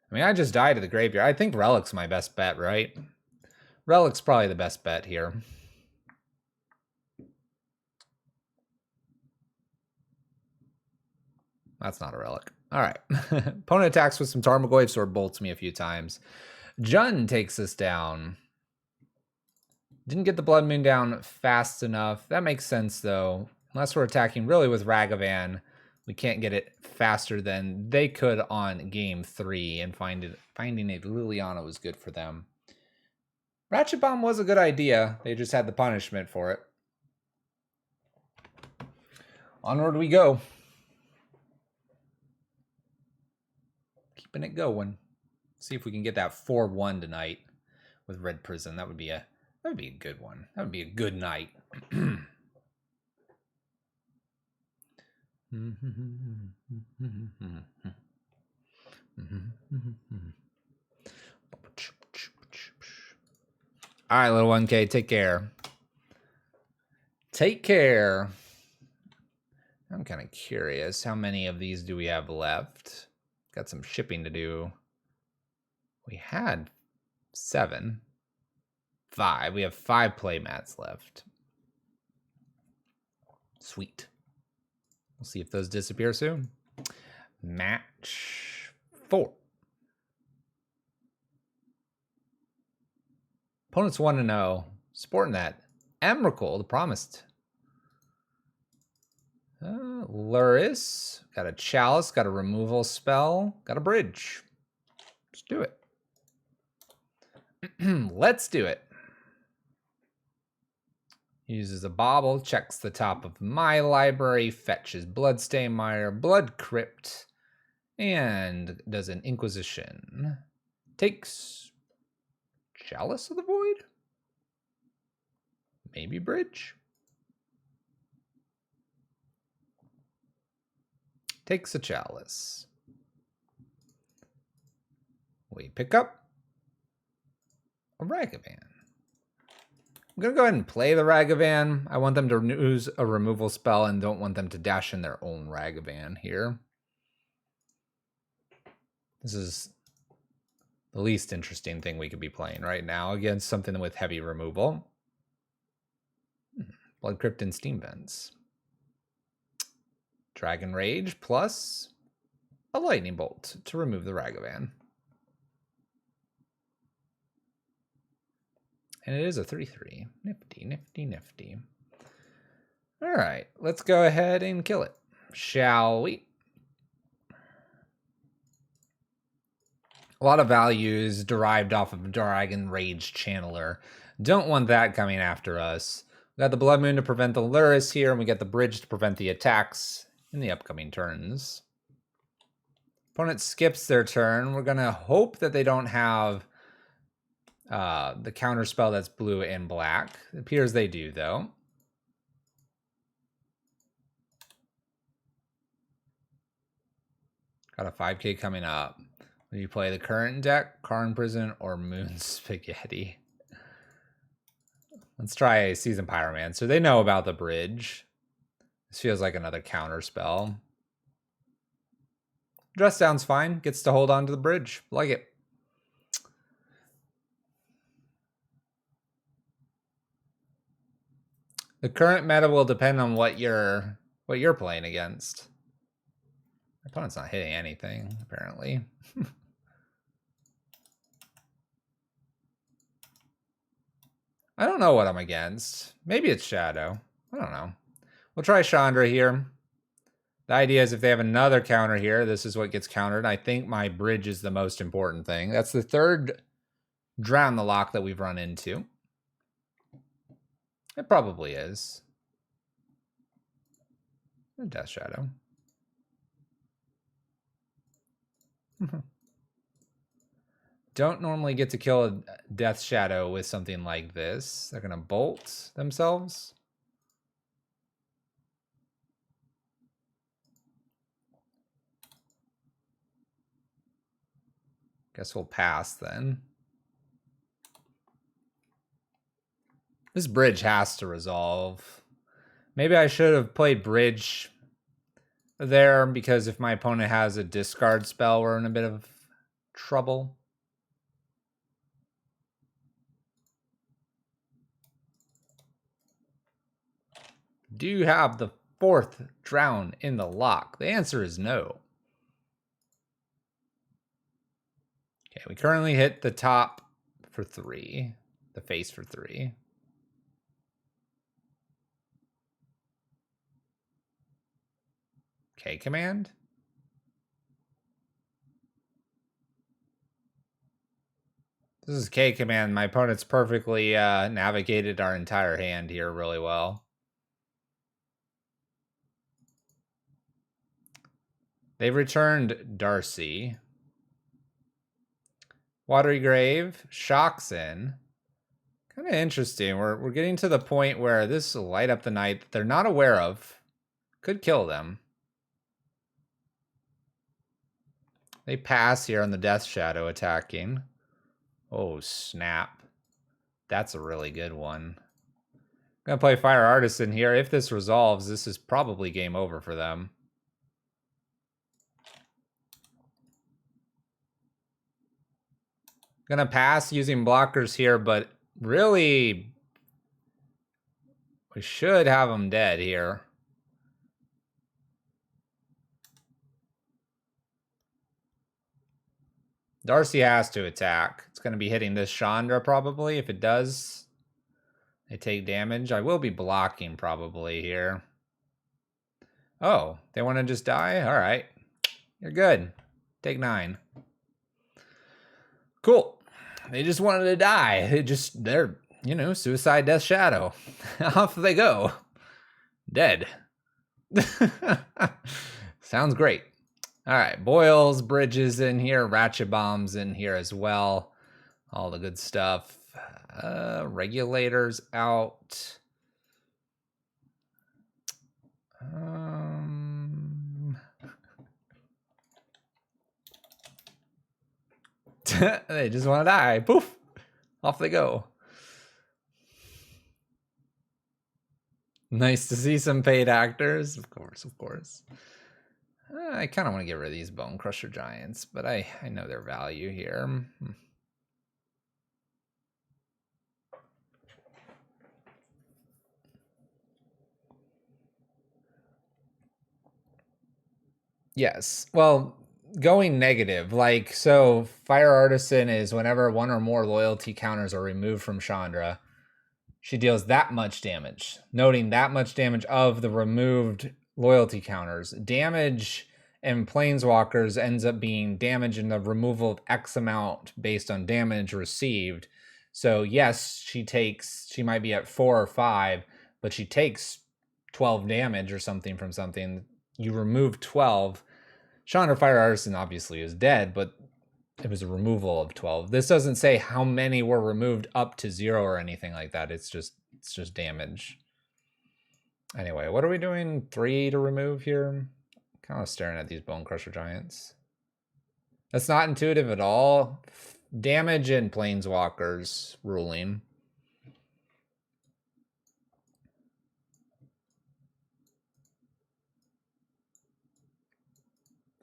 I mean, I just died to the graveyard. I think Relic's my best bet, right? Relic's probably the best bet here. That's not a Relic. All right. Opponent attacks with some Tarmogoyfs or bolts me a few times. Jund takes us down. Didn't get the Blood Moon down fast enough. That makes sense, though. Unless we're attacking really with Ragavan, we can't get it faster than they could on game 3, and finding a Liliana was good for them. Ratchet Bomb was a good idea. They just had the punishment for it. Onward we go. Keeping it going. See if we can get that 4/1 tonight with Red Prison. That would be a good one. That would be a good night. All right, little 1K, take care. Take care. I'm kind of curious. How many of these do we have left? Got some shipping to do. We had 7. 5. We have 5 playmats left. Sweet. We'll see if those disappear soon. Match 4. Opponents 1-0. Sporting that. Emrakul, the promised. Luris. Got a Chalice. Got a removal spell. Got a bridge. Let's do it. Let's do it. Uses a bauble, checks the top of my library, fetches Bloodstain Mire, Blood Crypt, and does an Inquisition. Takes Chalice of the Void? Maybe Bridge? Takes a chalice. We pick up a Ragavan. I'm going to go ahead and play the Ragavan. I want them to use a removal spell and don't want them to dash in their own Ragavan here. This is the least interesting thing we could be playing right now against something with heavy removal. Blood Crypt and Steam Vents. Dragon Rage plus a Lightning Bolt to remove the Ragavan. And it is a 3/3. Nifty, nifty, nifty. All right, let's go ahead and kill it, shall we? A lot of values derived off of Dragon Rage Channeler. Don't want that coming after us. We got the Blood Moon to prevent the Lurrus here, and we got the Bridge to prevent the attacks in the upcoming turns. Opponent skips their turn. We're going to hope that they don't have the counter spell that's blue and black. It appears they do, though. Got a 5K coming up. Will you play the current deck, Karn Prison, or Moon Spaghetti? Let's try Seasoned Pyromancer. They know about the Bridge. This feels like another counter spell. Dress Down's fine. Gets to hold on to the Bridge. Like it. The current meta will depend on what you're playing against. My opponent's not hitting anything, apparently. I don't know what I'm against. Maybe it's Shadow. I don't know. We'll try Chandra here. The idea is if they have another counter here, this is what gets countered. I think my Bridge is the most important thing. That's the third Drown the Lock that we've run into. It probably is. Death Shadow. Don't normally get to kill a Death Shadow with something like this. They're going to bolt themselves. Guess we'll pass then. This Bridge has to resolve. Maybe I should have played Bridge there, because if my opponent has a discard spell, we're in a bit of trouble. Do you have the fourth Drown in the lock? The answer is no. Okay, we currently hit the top for 3, the face for 3. K command. This is K command. My opponent's perfectly navigated our entire hand here really well. They've returned Darcy. Watery Grave, Shoxin. Kind of interesting. We're getting to the point where this Light Up the Night that they're not aware of could kill them. They pass here on the Death Shadow attacking. Oh, snap. That's a really good one. I'm going to play Fire Artisan here. If this resolves, this is probably game over for them. Going to pass using blockers here, but really, we should have them dead here. Darcy has to attack. It's going to be hitting this Chandra probably. If it does, they take damage. I will be blocking probably here. Oh, they want to just die? All right. You're good. Take 9. Cool. They just wanted to die. They're, you know, Suicide Death Shadow. Off they go. Dead. Sounds great. All right, Boils, Bridges in here, Ratchet Bombs in here as well. All the good stuff. Regulators out. They just want to die. Poof! Off they go. Nice to see some paid actors. Of course, of course. I kind of want to get rid of these Bone Crusher Giants, but I know their value here. Yes. Well, going negative, like, so Fire Artisan is whenever one or more loyalty counters are removed from Chandra, she deals that much damage. Noting that much damage of the removed loyalty counters. Damage in Planeswalkers ends up being damage in the removal of X amount based on damage received. So yes, she might be at 4 or 5, but she takes 12 damage or something from something. You remove 12. Chandra Fire Artisan obviously is dead, but it was a removal of 12. This doesn't say how many were removed up to 0 or anything like that. It's just damage. Anyway, what are we doing? 3 to remove here? Kind of staring at these Bone Crusher Giants. That's not intuitive at all. Damage in Planeswalkers ruling.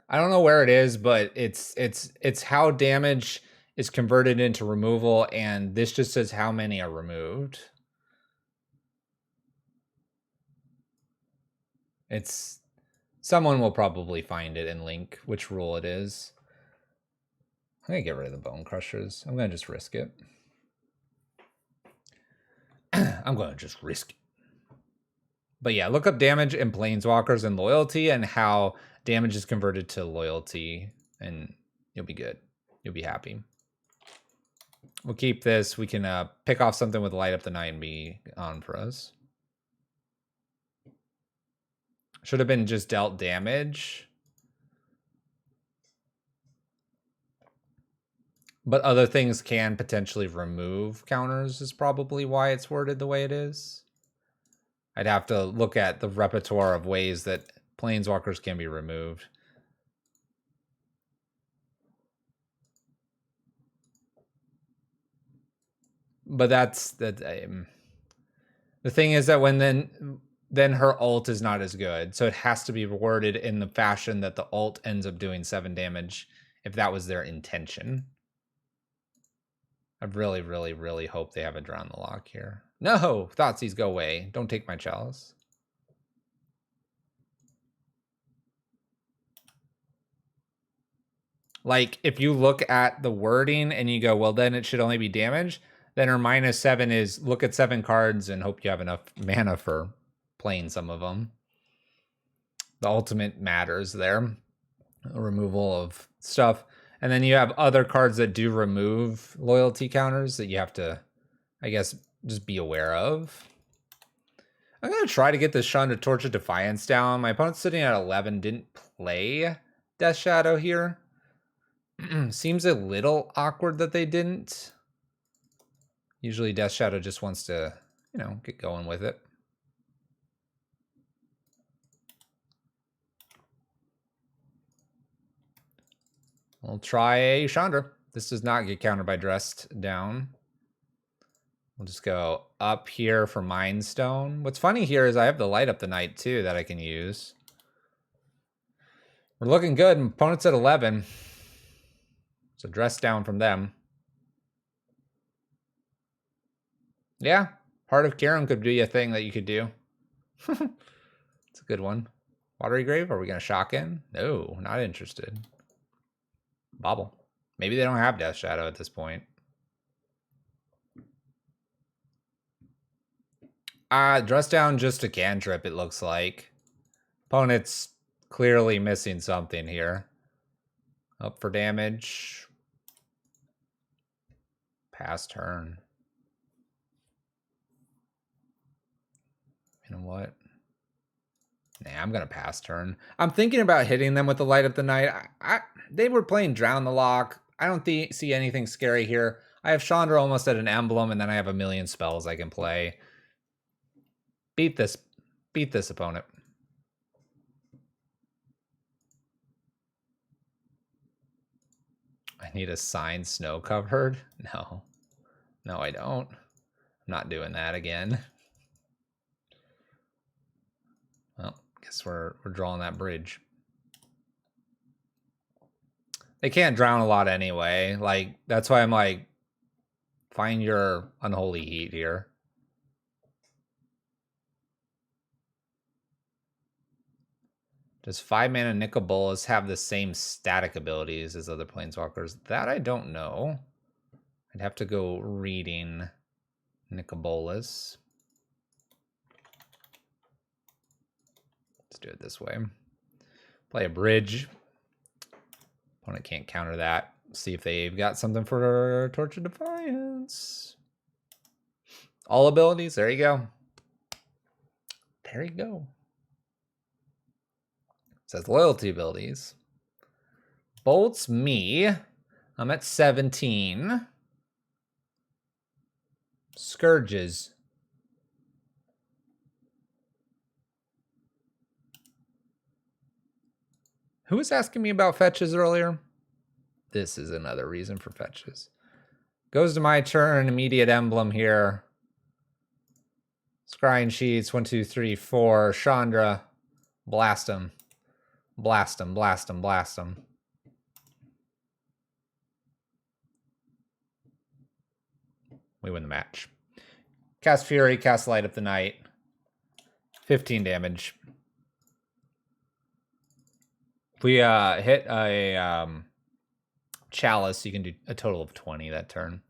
I don't know where it is, but it's how damage is converted into removal, and this just says how many are removed. It's someone will probably find it and link which rule it is. I'm gonna get rid of the Bone Crushers. I'm gonna just risk it. I'm gonna just risk it. But yeah, look up damage in Planeswalkers and loyalty and how damage is converted to loyalty, and you'll be good. You'll be happy. We'll keep this. We can pick off something with Light Up the Night and be on for us. Should have been just dealt damage. But other things can potentially remove counters is probably why it's worded the way it is. I'd have to look at the repertoire of ways that Planeswalkers can be removed. But that's that. The thing is that when then her ult is not as good, so it has to be worded in the fashion that the ult ends up doing 7 damage if that was their intention. I really, really, really hope they have a Drown the Lock here. No! Thoughtseize, go away. Don't take my Chalice. Like, if you look at the wording and you go, well, then it should only be damage, then her -7 is look at 7 cards and hope you have enough mana for playing some of them. The ultimate matters there. A removal of stuff. And then you have other cards that do remove loyalty counters that you have to, I guess, just be aware of. I'm going to try to get this Chandra Torch of Defiance down. My opponent's sitting at 11, didn't play Death Shadow here. Seems a little awkward that they didn't. Usually Death Shadow just wants to, you know, get going with it. We'll try a Chandra. This does not get countered by Dressed Down. We'll just go up here for Mind Stone. What's funny here is I have the Light Up the Night too that I can use. We're looking good. Opponent's at 11. So Dress Down from them. Yeah, Heart of Karam could be a thing that you could do. It's a good one. Watery Grave, are we going to shock in? No, not interested. Bobble. Maybe they don't have Death Shadow at this point. Dress Down just a cantrip, it looks like. Opponent's clearly missing something here. Up for damage. Pass turn. You know what? Nah, I'm going to pass turn. I'm thinking about hitting them with the Light Up the Night. They were playing Drown the Lock. I don't see anything scary here. I have Chandra almost at an emblem, and then I have a million spells I can play. Beat this opponent. I need a sign snow covered? No. No, I don't. I'm not doing that again. Well, guess we're drawing that bridge. They can't drown a lot anyway. Like, that's why I'm like, find your unholy heat here. Does 5-mana Nicol Bolas have the same static abilities as other planeswalkers? That I don't know. I'd have to go reading Nicol Bolas. Let's do it this way. Play a bridge. Opponent can't counter that. See if they've got something for Torch of Defiance. All abilities. There you go. There you go. Says loyalty abilities. Bolts me. I'm at 17. Scourges. Who was asking me about fetches earlier? This is another reason for fetches. Goes to my turn. Immediate emblem here. Scrying Sheets. 1, 2, 3, 4. Chandra. Blast him. Blast him. Blast him. Blast him. We win the match. Cast Fury. Cast Light Up the Night. 15 damage. If we hit a Chalice, you can do a total of 20 that turn.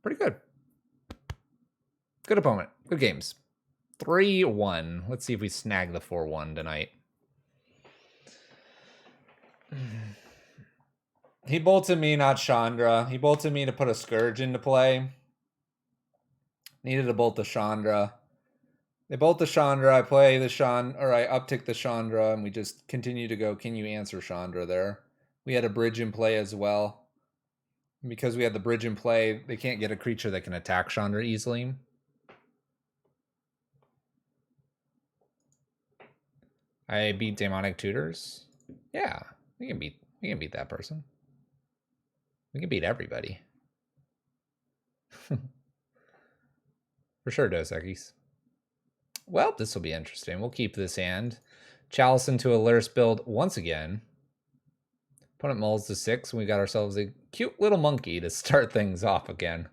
Pretty good. Good opponent. Good games. 3-1. Let's see if we snag the 4-1 tonight. He bolted me, not Chandra. He bolted me to put a Scourge into play. Needed to bolt the Chandra. They bolt the Chandra. I play the or I uptick the Chandra, and we just continue to go. Can you answer Chandra there? We had a bridge in play as well. And because we had the bridge in play, they can't get a creature that can attack Chandra easily. I beat Demonic Tutors. Yeah, we can beat that person. We can beat everybody. For sure, Dos Equis. Well, this will be interesting. We'll keep this hand. Chalice into a Lurrus build once again. Opponent mulls to 6, and we got ourselves a cute little monkey to start things off again.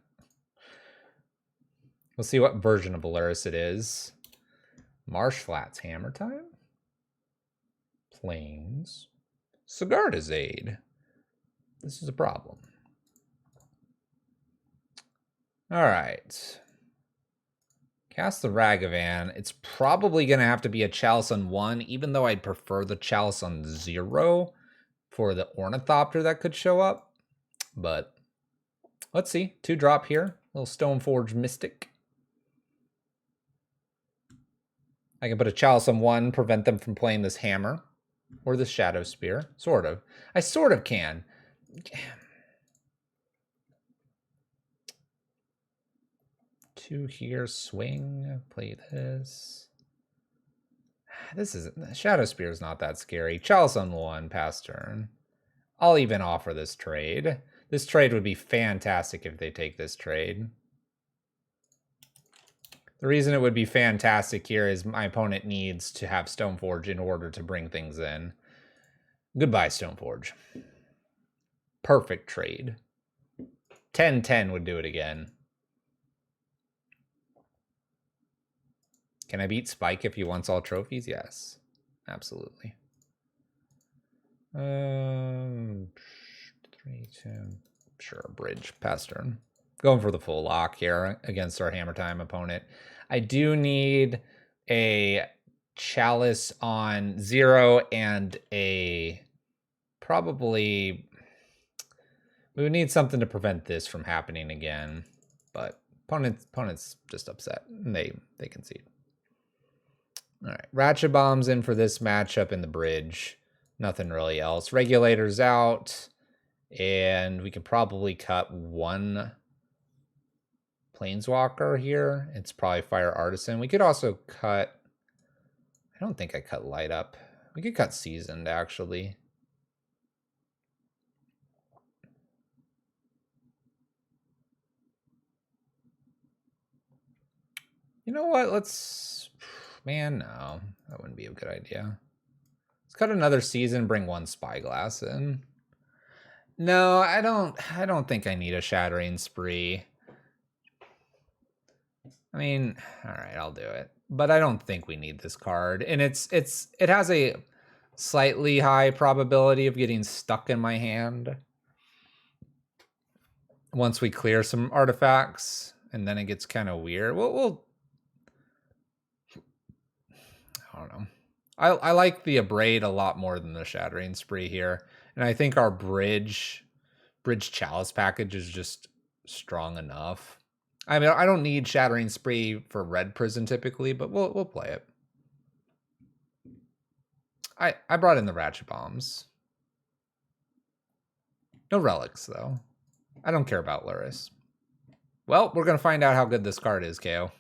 We'll see what version of Lurrus it is. Marsh Flats Hammer Time. Plains. Sigarda's Aid. This is a problem. All right. Cast the Ragavan. It's probably going to have to be a Chalice on 1, even though I'd prefer the Chalice on 0 for the Ornithopter that could show up. But let's see. 2-drop here. Little Stoneforge Mystic. I can put a Chalice on 1, prevent them from playing this Hammer or this Shadow Spear. Sort of. I sort of can. Two here, swing, play this. This is Shadow Spear is not that scary. Chalice on 1, pass turn. I'll even offer this trade. This trade would be fantastic if they take this trade. The reason it would be fantastic here is my opponent needs to have Stoneforge in order to bring things in. Goodbye, Stoneforge. Perfect trade. 10-10 would do it again. Can I beat Spike if he wants all trophies? Yes, absolutely. 3, 2, sure, bridge, pass turn. Going for the full lock here against our Hammer Time opponent. I do need a Chalice on 0 and a probably... We would need something to prevent this from happening again, but opponent's just upset and they concede. All right, Ratchet Bomb's in for this matchup in the bridge. Nothing really else. Regulator's out, and we can probably cut 1 Planeswalker here. It's probably Fire Artisan. We could also cut... I don't think I cut Light Up. We could cut Seasoned, actually. You know what? Let's... Man, no. That wouldn't be a good idea. Let's cut another season, bring one Spyglass in. No, I don't think I need a Shattering Spree. I mean, all right, I'll do it. But I don't think we need this card. And it has a slightly high probability of getting stuck in my hand once we clear some artifacts, and then it gets kind of weird. We'll I don't know. I like the Abrade a lot more than the Shattering Spree here. And I think our Bridge Chalice package is just strong enough. I mean, I don't need Shattering Spree for Red Prison typically, but we'll play it. I brought in the Ratchet Bombs. No relics, though. I don't care about Luris. Well, we're going to find out how good this card is, KO.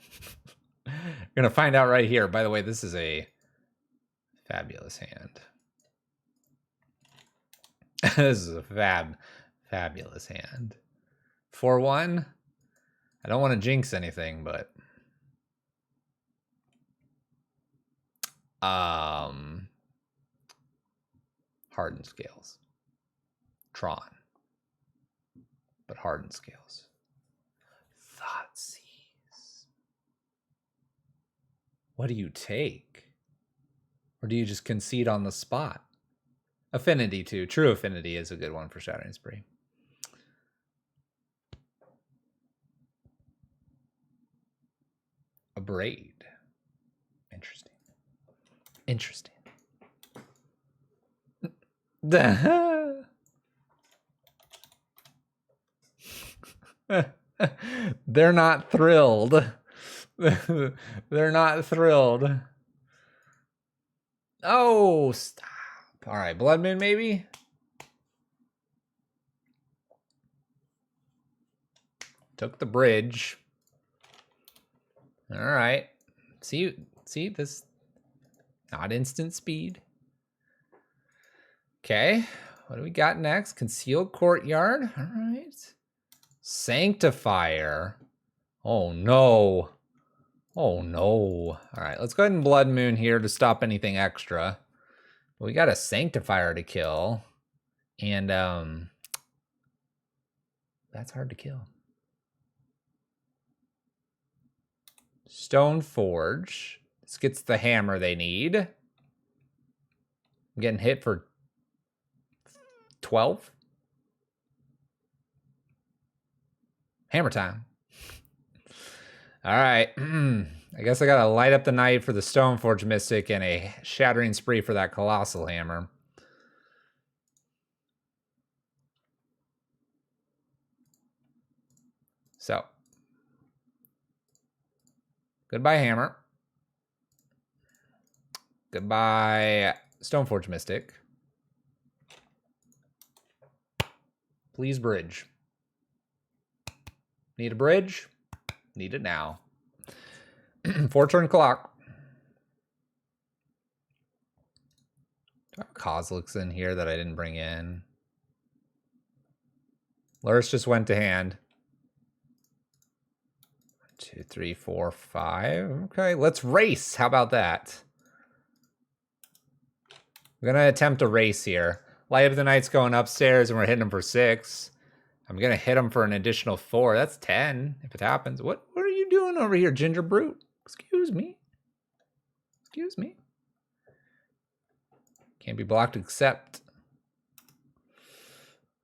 We're going to find out right here. By the way, this is a fabulous hand. This is a fabulous hand. 4-1. I don't want to jinx anything, but Hardened Scales. Tron. But Hardened Scales. Thoughtseize. What do you take? Or do you just concede on the spot? Affinity too. True Affinity is a good one for Shattering Spree. Abrade. Interesting. Interesting. They're not thrilled. They're not thrilled. Oh, stop. All right, Blood Moon maybe? Took the bridge. All right. See this? Not instant speed. Okay. What do we got next? Concealed Courtyard. All right. Sanctifier. Oh, no. Oh, no. All right. Let's go ahead and Blood Moon here to stop anything extra. We got a Sanctifier to kill. And that's hard to kill. Stoneforge. This gets the hammer they need. I'm getting hit for 12. Hammer time. All right. I guess I gotta light up the night for the Stoneforge Mystic and a Shattering Spree for that Colossal Hammer. So. Goodbye, Hammer. Goodbye, Stoneforge Mystic. Please bridge. Need a bridge? Need it now. 4-turn clock. Do I have Kozilek's in here that I didn't bring in? Luris just went to hand. 2, 3, 4, 5. Okay, let's race. How about that? We're going to attempt a race here. Light of the Night's going upstairs and we're hitting him for 6. I'm going to hit him for an additional 4. That's 10 if it happens. What are you doing over here, Ginger Brute? Excuse me. Excuse me. Can't be blocked except...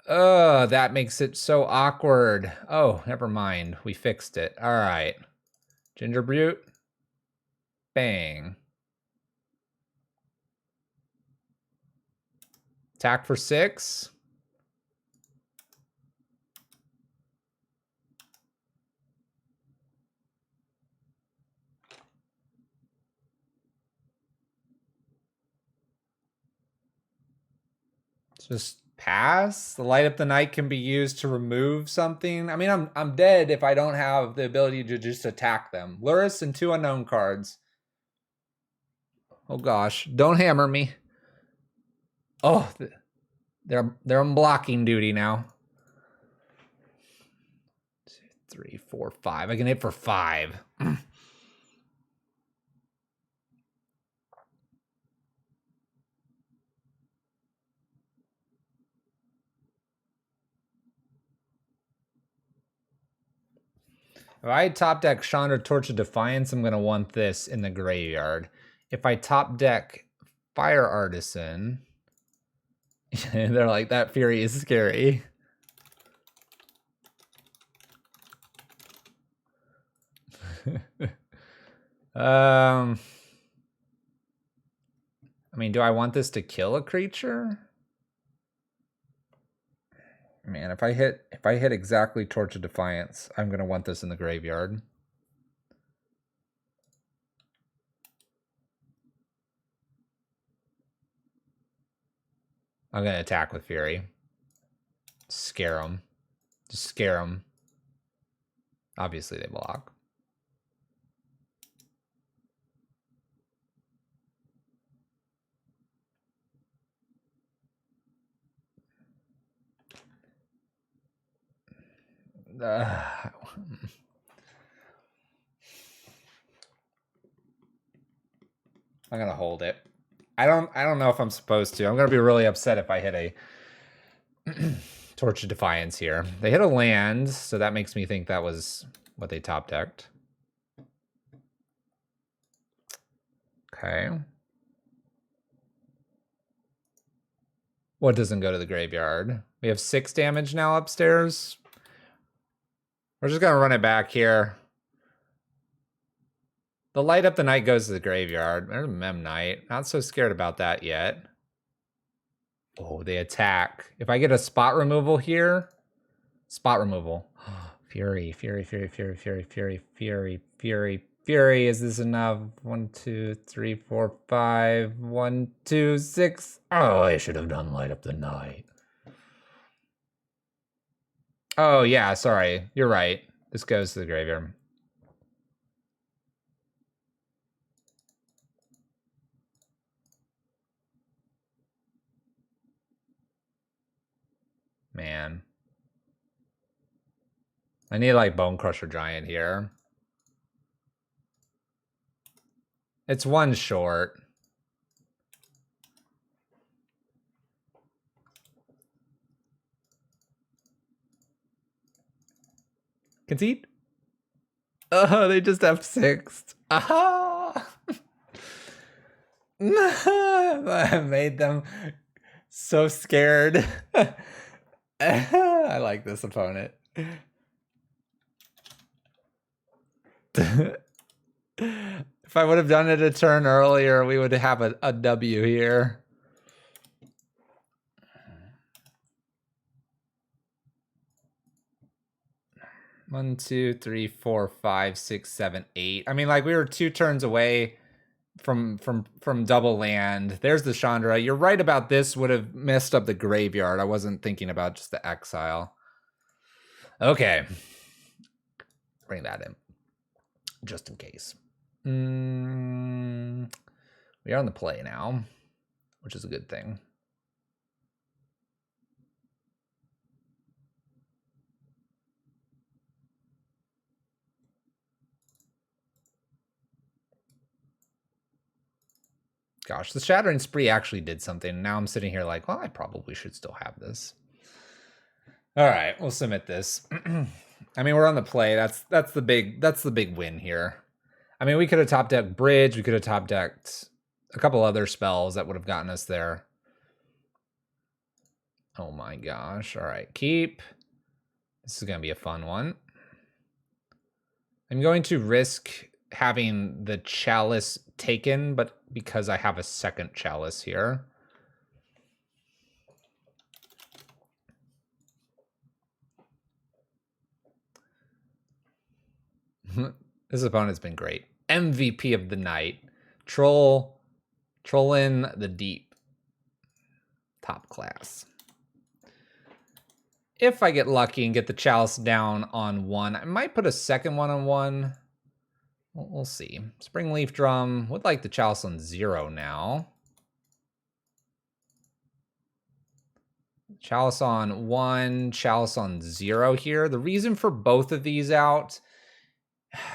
that makes it so awkward. Oh, never mind. We fixed it. All right. Ginger Brute. Bang. Attack for 6. Just pass. The Light Up the Night can be used to remove something. I mean, I'm dead if I don't have the ability to just attack them. Luris and 2 unknown cards. Oh gosh, don't hammer me. Oh, they're on blocking duty now. 2, 3, 4, 5. I can hit for 5. If I top deck Chandra Torch of Defiance, I'm going to want this in the graveyard. If I top deck Fire Artisan, they're like, that Fury is scary. I mean, do I want this to kill a creature? Man, if I hit exactly Torch of Defiance, I'm gonna want this in the graveyard. I'm gonna attack with Fury. Scare them. Just scare them. Obviously they block. I'm gonna hold it. I don't know if I'm supposed to. I'm gonna be really upset if I hit a Torch of Defiance here. They hit a land, so that makes me think that was what they top decked. Okay. What doesn't go to the graveyard? We have 6 damage now upstairs. We're just gonna run it back here. The Light Up the Night goes to the graveyard. There's a Mem Knight. Not so scared about that yet. Oh, they attack. If I get a spot removal here, spot removal. Fury, Fury, Fury, Fury, Fury, Fury, Fury, Fury, Fury. Is this enough? 1, 2, 3, 4, 5. 1, 2, 6. Oh, I should have done Light Up the Night. Oh, yeah, sorry. You're right. This goes to the graveyard. Man. I need like Bone Crusher Giant here. It's 1 short. Concede? Oh, they just have 6. Ah! I made them so scared. I like this opponent. If I would have done it a turn earlier, we would have a W here. One, 2, 3, 4, 5, 6, 7, 8. I mean, like we were 2 turns away from double land. There's the Chandra. You're right about this would have messed up the graveyard. I wasn't thinking about just the exile. Okay. Bring that in. Just in case. We are on the play now, which is a good thing. Gosh, the Shattering Spree actually did something. Now I'm sitting here like, well, I probably should still have this. All right, we'll submit this. I mean, we're on the play. That's the big win here. I mean, we could have top decked Bridge. We could have top decked a couple other spells that would have gotten us there. Oh my gosh. All right, keep. This is going to be a fun one. I'm going to risk having the Chalice taken, but because I have a second Chalice here. This opponent's been great. MVP of the night. Troll in the deep. Top class. If I get lucky and get the Chalice down on 1, I might put a second one on 1. We'll see. Springleaf Drum. Would like the Chalice on 0 now. Chalice on 1, Chalice on 0 here. The reason for both of these out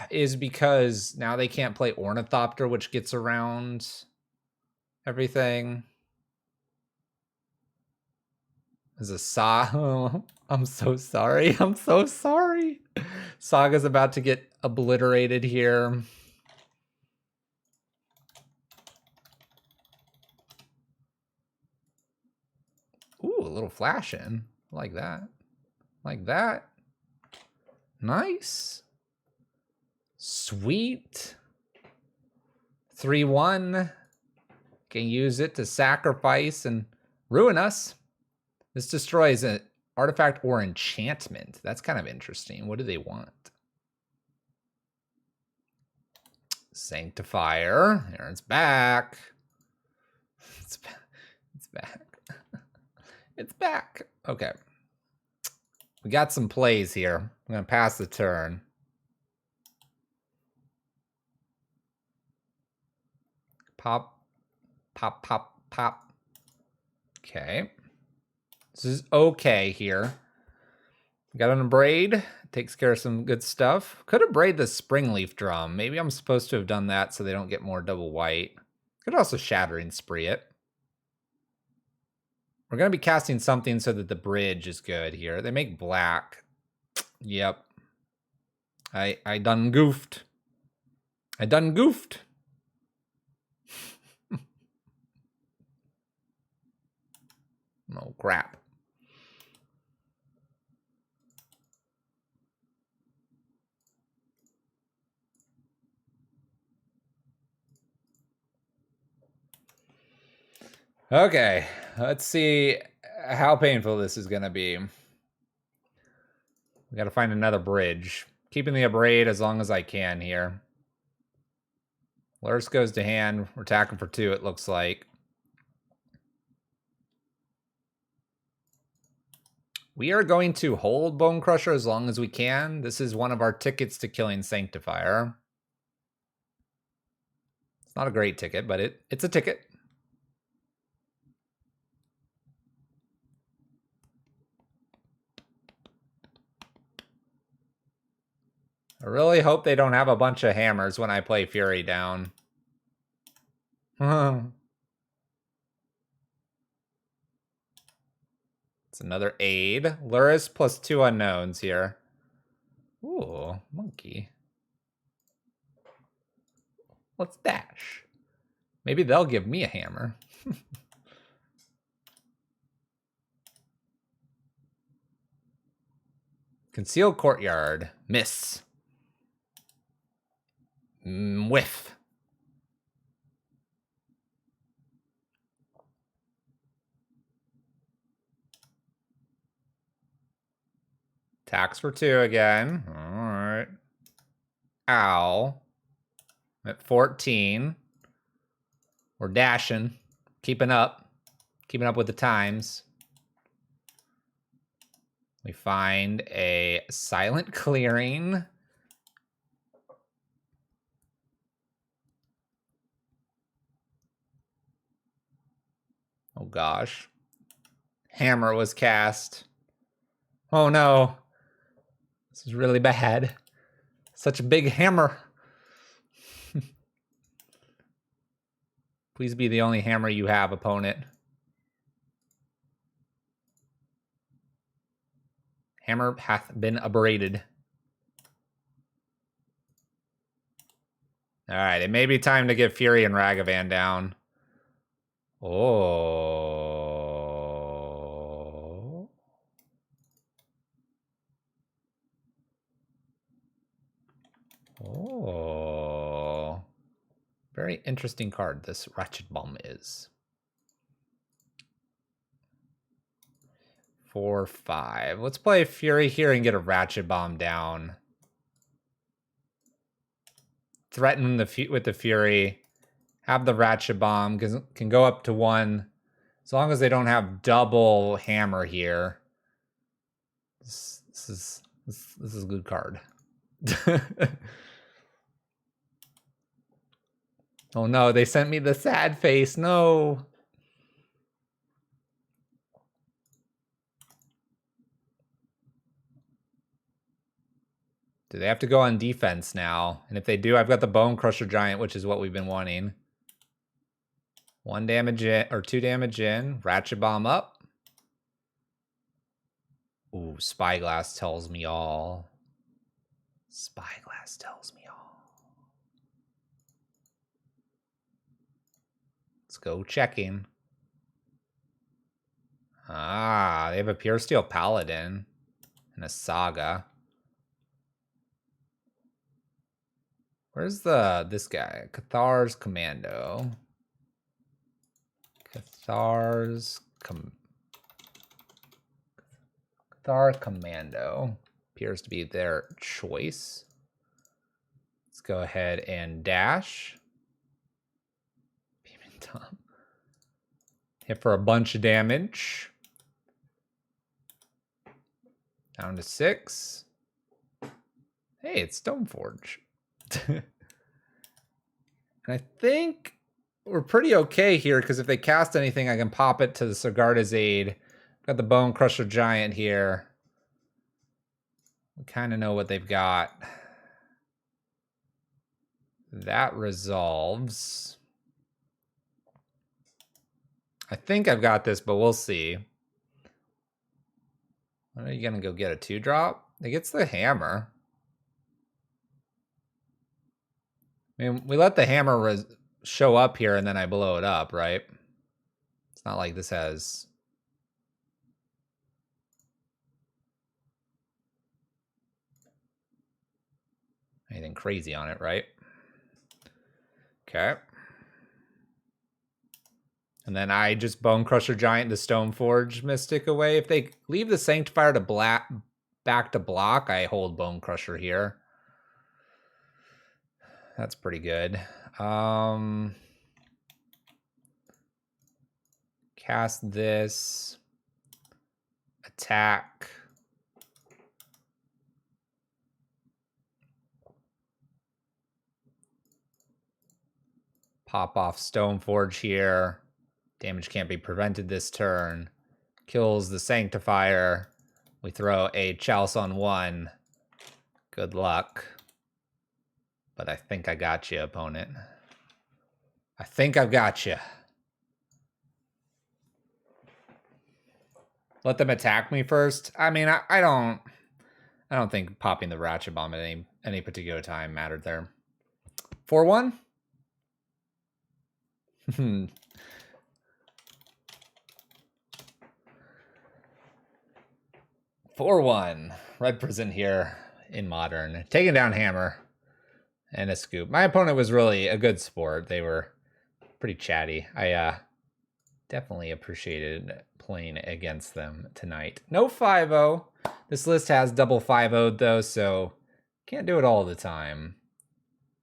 is because now they can't play Ornithopter, which gets around everything. There's a saw. Oh, I'm so sorry. I'm so sorry. Saga's about to get obliterated here. Ooh, a little flash in. Like that. Like that. Nice. Sweet. 3-1. Can use it to sacrifice and ruin us. This destroys an artifact or enchantment. That's kind of interesting. What do they want? Sanctifier. Aaron's back. It's back. It's back. It's back. Okay. We got some plays here. I'm going to pass the turn. Pop. Pop, pop, pop. Okay. This is okay here. Got an Abrade. Takes care of some good stuff. Could have braid the Springleaf Drum. Maybe I'm supposed to have done that so they don't get more double white. Could also Shattering Spree it. We're going to be casting something so that the bridge is good here. They make black. Yep. I done goofed. I done goofed. Oh, crap. Okay, let's see how painful this is going to be. We got to find another bridge. Keeping the Abrade as long as I can here. Lurrus goes to hand. We're attacking for 2, it looks like. We are going to hold Bone Crusher as long as we can. This is one of our tickets to killing Sanctifier. It's not a great ticket, but it's a ticket. I really hope they don't have a bunch of hammers when I play Fury down. It's another aid. Lurrus plus 2 unknowns here. Ooh, monkey. Let's dash. Maybe they'll give me a hammer. Concealed Courtyard. Miss. Whiff. Tax for 2 again. All right. Ow. At 14. We're dashing. Keeping up. Keeping up with the times. We find a Silent Clearing. Oh gosh. Hammer was cast. Oh no. This is really bad. Such a big hammer. Please be the only hammer you have, opponent. Hammer hath been abraded. All right, it may be time to get Fury and Ragavan down. Oh. Oh. Very interesting card, this Ratchet Bomb is. 4-5. Let's play Fury here and get a Ratchet Bomb down. Threaten with the Fury. Have the Ratchet Bomb, can go up to 1. As long as they don't have double hammer here. This is a good card. Oh no, they sent me the sad face. No. Do they have to go on defense now? And if they do, I've got the Bone Crusher Giant, which is what we've been wanting. 1 damage in, or 2 damage in. Ratchet Bomb up. Ooh, Spyglass tells me all. Spyglass tells me all. Let's go checking. Ah, they have a Pure Steel Paladin and a Saga. Where's this guy? Cathar's Commando. Cathar Commando appears to be their choice. Let's go ahead and dash. Beam and Tom. Hit for a bunch of damage. Down to 6. Hey, it's Stoneforge. And I think we're pretty okay here, because if they cast anything, I can pop it to the Sigarda's Aid. Got the Bone Crusher Giant here. We kind of know what they've got. That resolves. I think I've got this, but we'll see. When are you going to go get a 2-drop? It gets the hammer. I mean, we let the hammer show up here and then I blow it up, right? It's not like this has... anything crazy on it, right? Okay. And then I just Bone Crusher Giant the Stoneforge Mystic away. If they leave the Sanctifier to back to block, I hold Bone Crusher here. That's pretty good. Cast this. Attack. Pop off Stoneforge here. Damage can't be prevented this turn. Kills the Sanctifier. We throw a Chalice on 1. Good luck. But I think I got you, opponent. I think I've got you. Let them attack me first. I mean, I don't think popping the Ratchet Bomb at any particular time mattered there. 4-1? 4-1. Red Prison here in Modern. Taking down Hammer and a Scoop. My opponent was really a good sport. They were pretty chatty. I definitely appreciated playing against them tonight. No 5-0. This list has double 5-0'd though, so can't do it all the time.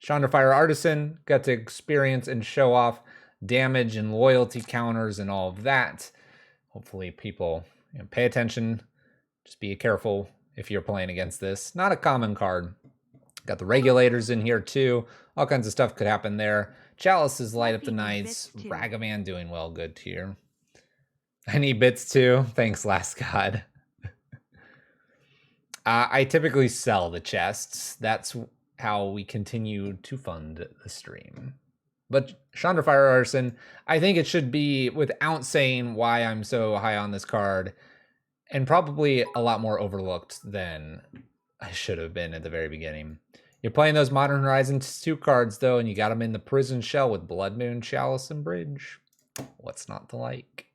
Chandrafire Artisan got to experience and show off damage and loyalty counters and all of that. Hopefully people pay attention. Just be careful if you're playing against this. Not a common card. Got the Regulators in here too. All kinds of stuff could happen there. Chalices light up the nights. Ragavan doing well, good tier. I need bits too. Thanks, Last God. I typically sell the chests. That's how we continue to fund the stream. But Chandrafire Artisan, I think it should be, without saying why I'm so high on this card, and probably a lot more overlooked than I should have been at the very beginning. You're playing those Modern Horizons 2 cards, though, and you got them in the Prison Shell with Blood Moon, Chalice, and Bridge. What's not to like?